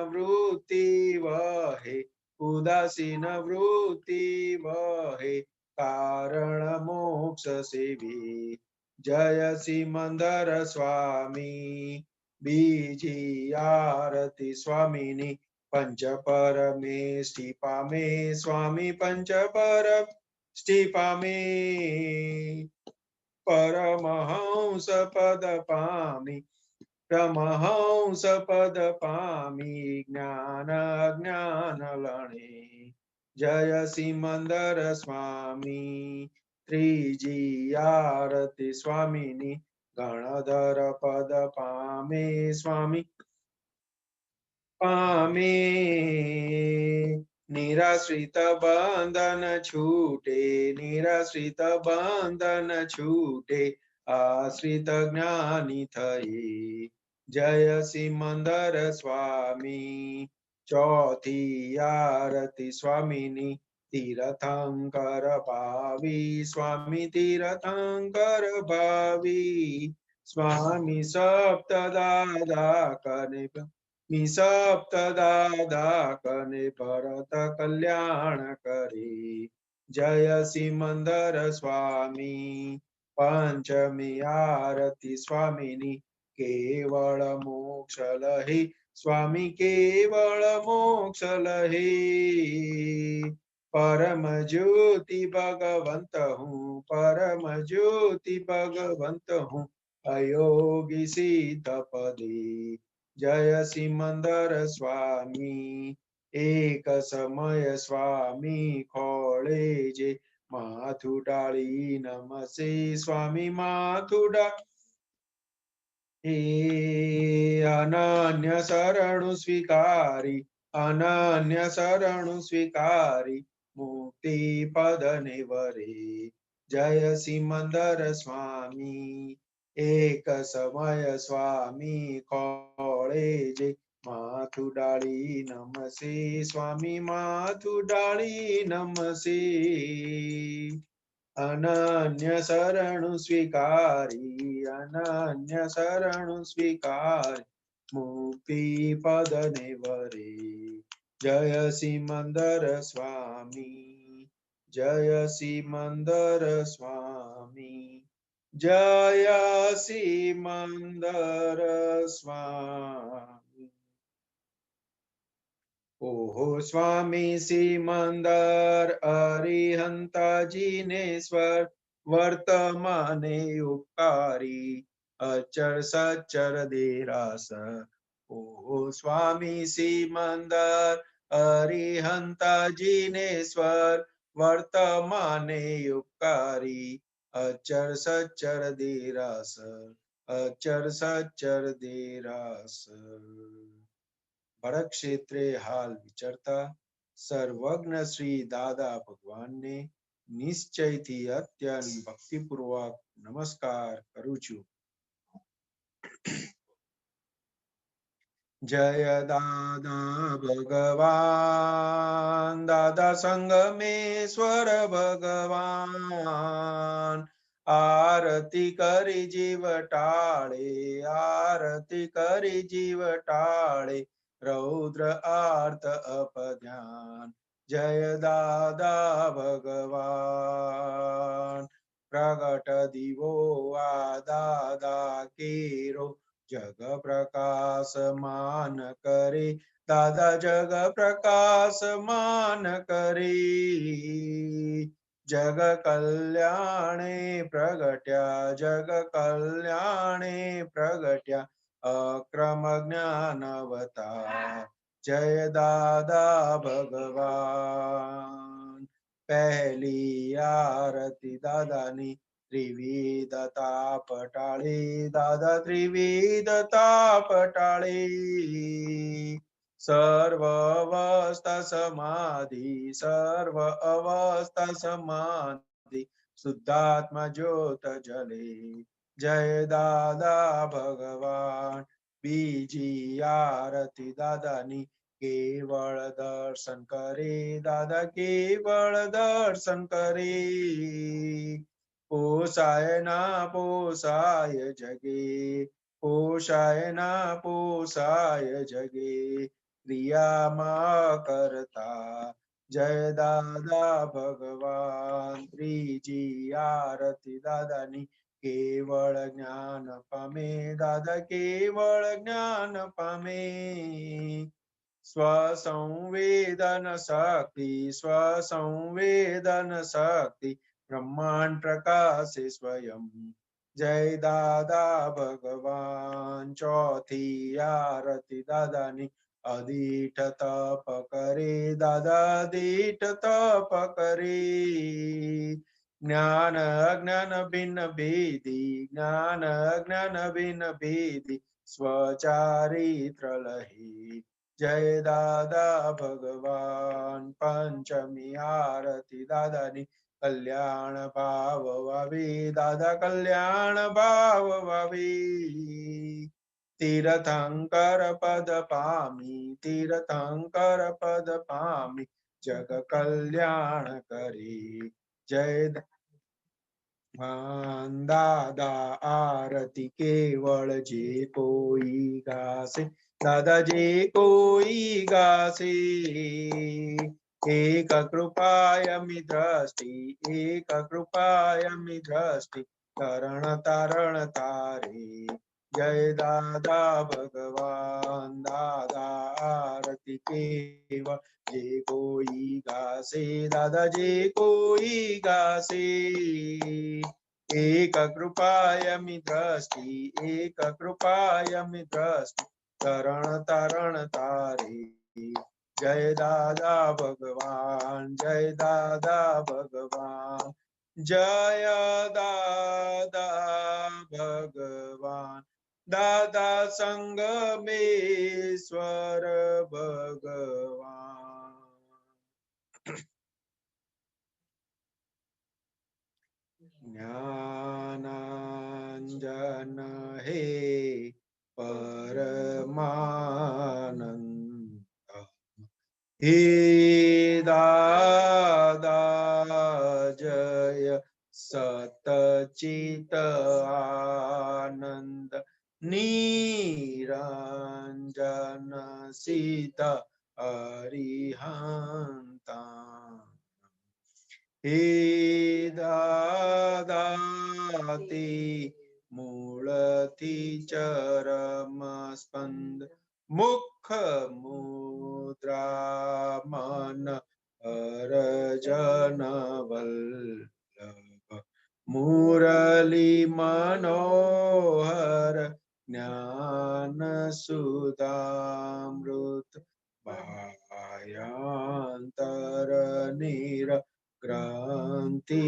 વૃત્તિ વહે કારણ મોક્ષ સેવી. જય સિમંદર સ્વામી. બીજી આરતી સ્વામીની પંચ પરમેષ્ટિ પામે સ્વામી પંચ પરમેષ્ટિ પામે. પરમહંસ પદ પામી જ્ઞાન અજ્ઞાન લણે. જય સિમંદર સ્વામી. ત્રીજી આરતી સ્વામીની ગણધર પદ પામે સ્વામી પામે. નિરાશ્રિત બંધન છૂટે આશ્રિત જ્ઞાની થઈ. જય સિમંદર સ્વામી. ચોથી આરતી સ્વામીની તીર્થંકર ભાવી સ્વામી તીર્થંકર ભાવી. સ્વામી સપ્ત દાદા કને ભરત કલ્યાણ કરી. જય સિમંદર સ્વામી. પંચમી આરતી સ્વામીની કેવળ મોક્ષ લહે સ્વામી કેવળ મોક્ષ લહે. પરમ જ્યોતિ ભગવંત હું અયોગી સિદ્ધ પદે. જય સિમંદર સ્વામી. એક સમય સ્વામી ખોળે જે માથું ડાળી નમસે સ્વામી માથું ડાળી. અનન્ય શરણું સ્વીકારી મુક્તિ પદને વરે. જય સિમંદર સ્વામી. એક સમય સ્વામી ખોળે જે માથું ડાળી નમસે સ્વામી માથું ડાળી નમસે અનન્ય શરણુ સ્વીકારી અનન્ય શરણુ સ્વીકારી મુક્તિ પદ ને વરે જય સિમંદર સ્વામી જય સિમંદર સ્વામી જય સિમંદર સ્વામી ઓહો સ્વામી સિમંદર અરિહંતાજીને સ્વર વર્તમાને ઉપકારી અચર સચર દેરાસ ઓહો સ્વામી સિમંદર અરિહંતાજીને સ્વર વર્તમાને ઉપકારી અચર સચર દેરાસ અચર સચર દેરાસ ભરત ક્ષેત્રે હાલ વિચરતા સર્વજ્ઞ શ્રી દાદા ભગવાનને નિશ્ચયથી અત્યંત ભક્તિપૂર્વક નમસ્કાર કરું છું. જય દાદા ભગવાન દાદા સંગમેશ્વર ભગવાન આરતી કરી જીવ ટાળે આરતી કરી જીવ ટાળે રૌદ્ર આર્ત અપધ્યાન જય દાદા ભગવાન પ્રગટ દીવો આ દાદા કેરો જગ પ્રકાશ માન કરે દાદા જગ પ્રકાશ માન કરી જગ કલ્યાણે પ્રગટ્યા જગ કલ્યાણે પ્રગટ્યા અક્રમ જ્ઞાન અવતાર જય દાદા ભગવાન પહેલી આરતી દાદાની ત્રિવિધતા પટાળી દાદા ત્રિવિધતા પટાળી સર્વ અવસ્થા સમાધિ સર્વ અવસ્થા સમાધિ શુદ્ધાત્મા જ્યોત જલે જય દાદા ભગવાન બીજી આરતી દાદાની કેવળ દર્શન કરે દાદા કેવળ દર્શન કરે પોષાય ના પોષાય જગે પોષાય ના પોષાય જગે ક્રિયામાં કરતા જય દાદા ભગવાન ત્રીજી આરતી દાદાની કેવળ જ્ઞાન પામે દાદા કેવળ જ્ઞાન પામે સ્વસંવેદન શક્તિ સ્વસંવેદન શક્તિ બ્રહ્માંડ પ્રકાશે સ્વયં જય દાદા ભગવાન ચોથી આરતી દાદાની અદીઠ તપ કરે દાદા દીઠ તપ કરે જ્ઞાન અજ્ઞાન ભિન્ન ભેદી જ્ઞાન અજ્ઞાન ભિન્ન ભેદી સ્વચારિત્ર લહી જય દાદા ભગવાન પંચમી આરતી દાદાની કલ્યાણ ભાવ વાવી દાદા કલ્યાણ ભાવ વાવી તીર્થંકર પદ પામી તીર્થંકર પદ પામી જગ કલ્યાણ કરી જય દાદા આરતી કેવળ જે કોઈ ગાશે દાદા જે કોઈ ગાશે એક કૃપાયમી દ્રષ્ટિ એક કૃપાયમી દ્રષ્ટિ તરણ તારણ તારે જય દાદા ભગવાન દાદા આરતી કેવળ જે કોઈ ગાશે દાદા જે કોઈ ગાશે એક કૃપાયમી દ્રષ્ટિ એક કૃપાયમી દ્રષ્ટિ તરણ તારણ તારે જય દાદા ભગવાન જય દાદા ભગવાન જય દાદા ભગવાન દાદા સંગમેશ્વર ભગવાન જ્ઞાનાંજન હે પરમાનંદ હે દાદા જય સતચિત આનંદ નિરંજન સીતા અરિહંતા હે દાદા તે મૂળથી ચરમ સ્પંદ મુખ મુદ્રા મન અરજન વલ્લભ મુરલી મનોહર જ્ઞાન સુધામૃત ભાયાંતર નિર ગ્રંથિ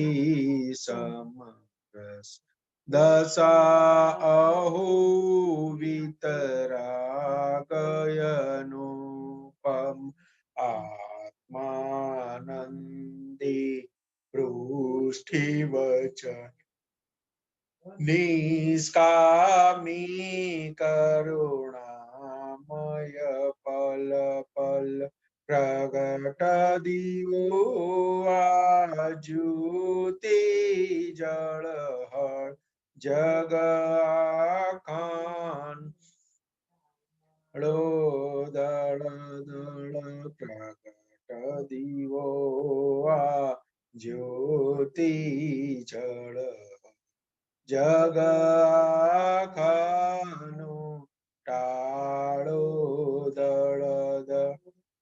સમરસ દશા અહો વિતરાગયનુપમ આત્માનંદી પૃષ્ઠિવચન નિષ્કામી કરુણામય પલ પલ પ્રગટ દિવો આજ્યુતિ જળહળ જગ આખાન દળ દળ પ્રગટ દિવો આ જ્યોતિ જળ જગ આખાનું ટાળો દળ દળ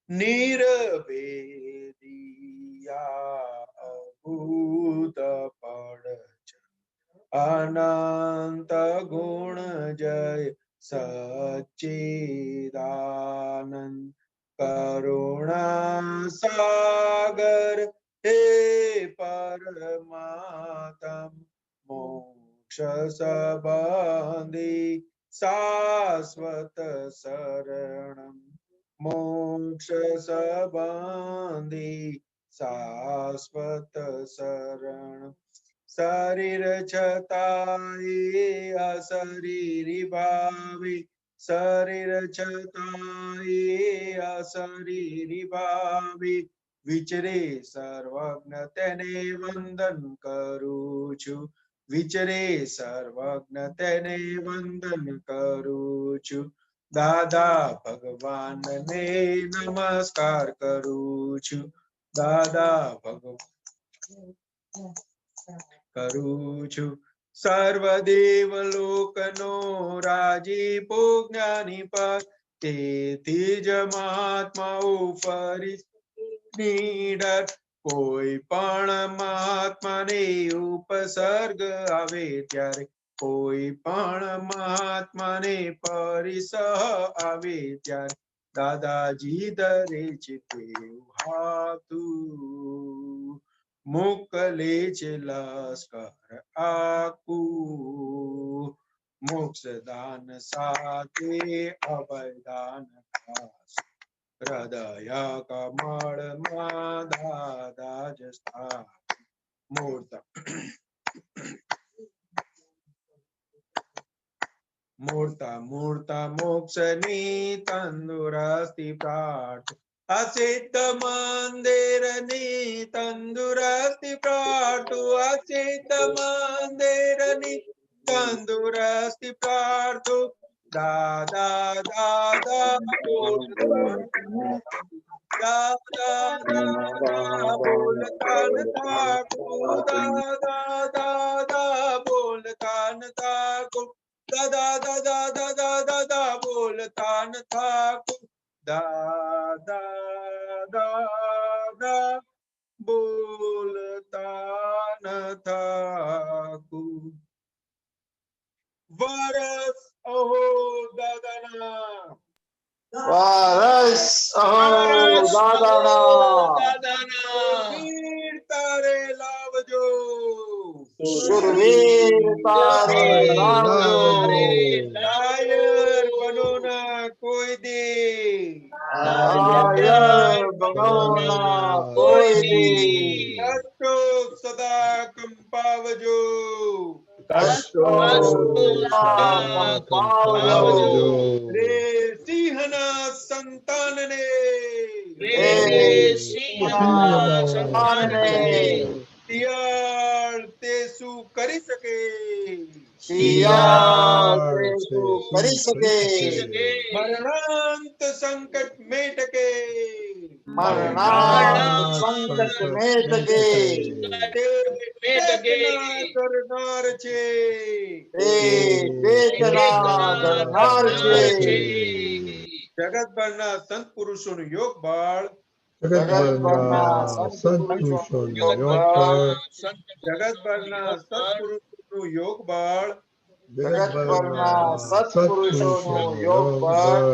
નિર્ભેદિયા અભૂત પડ અનંત ગુણ જય સચ્ચિદાનંદ કરુણા સાગર હે પરમાત્મ મોક્ષ સંબંધી શાશ્વત શરણમ મોક્ષ સંબંધી શાશ્વત શરણ શરીર છતાંય અશરીરી ભાવી શરીર છતાંય અશરીરી ભાવી વિચરે સર્વજ્ઞ તેને વંદન કરું છું વિચરે સર્વજ્ઞ તેને વંદન કરું છું દાદા ભગવાનને નમસ્કાર કરું છું દાદા ભગવાન કરું છું સર્વદેવ લોકનો રાજીપો જ્ઞાની પર તેથી જ મહાત્માઓ ફરી નીડર કોઈ પણ મહાત્માને ઉપસર્ગ આવે ત્યારે કોઈ પણ મહાત્માને પરિસહ આવે ત્યારે દાદાજી ધરે છે તેવું હાથું મોકલે છે લશ્કર આખું મોક્ષદાન સાથે અભયદાન ખાસ હૃદય કમળમાં દાદા જ સ્થાપી મૂર્તા મોક્ષની તંદુરસ્તી પ્રાર્થ અસિદ્ધ મંદિરની તંદુરસ્તી પ્રાર્થો અસિદ્ધ મંદિરની તંદુરસ્તી પ્રાર્થો દાદા દાદા દાદા દાદા બોલતા ન થાકો દાદા દાદા બોલતા ન થાકો દાદા દાદા દાદા દાદા બોલતા ન થાકો દાદા દાદા બોલતા ન થાકું વરસ અહો દાદાના વરસ અહો દાદાના વીર તારે લાવજો સુરવીર તારે લાવજો શાયર બનો ના કોઈ દી શાયર બનો ના કોઈ દી કષ્ટો સદા કંપાવજો કષ્ટો કંપાવજો રે સિંહના સંતાનને રે દેશના સંતાનને શિયાળ તે શું કરી શકે? શિયાળ તે શું કરી શકે? મરણાંત સંકટ મેટકે મરણાંત સંકટ મેટકે તે વેદના કરનાર છે. તે વેદના ધરનાર છે. જગતભરના સંત પુરુષોનું યોગ બળ જગતભરના સત્પુરુષોનું યોગ બળ જગતભરના સત્પુરુષોનું યોગ બળ જગતભરના સત્પુરુષોનું યોગ બળ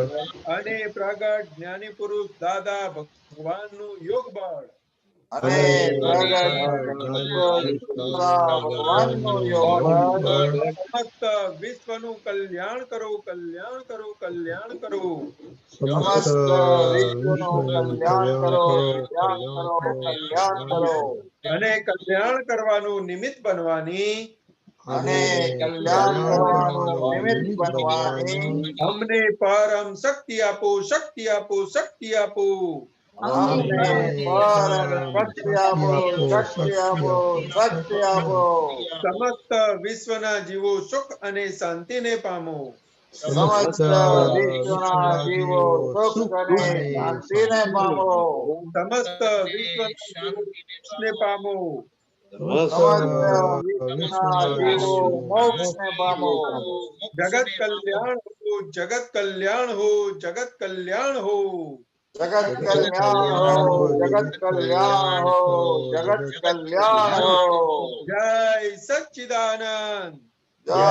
અને પ્રગટ જ્ઞાની પુરુષ દાદા ભગવાનનું યોગ બળ અને ભગવાનનું યોગ બળ સમસ્ત વિશ્વનું કલ્યાણ કરો, કલ્યાણ કરો, કલ્યાણ કરો. સમસ્ત વિશ્વનું કલ્યાણ કરો, કલ્યાણ કરો, કલ્યાણ કરો. અને કલ્યાણ કરવાનું નિમિત્ત બનવાની અને કલ્યાણ કરવાનું નિમિત્ત બનવાની અમને પરમ શક્તિ આપો, શક્તિ આપો, શક્તિ આપો. અમને પરમ શક્તિ આપો, શક્તિ આપો, શક્તિ આપો. સમસ્ત વિશ્વના જીવો સુખ અને શાંતિને પામો. સમસ્ત વિશ્વના જીવો સુખ અને શાંતિને પામો. સમસ્ત વિશ્વને પામો. સમસ્ત વિશ્વના જીવો મોક્ષને પામો. જગત કલ્યાણ હો, જગત કલ્યાણ હો, જગત કલ્યાણ હો. જગત કલ્યાણ હો, જગત કલ્યાણ હો, જગત કલ્યાણ હો. જય સચ્ચિદાનંદ. જય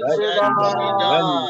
સચ્ચિદાનંદ.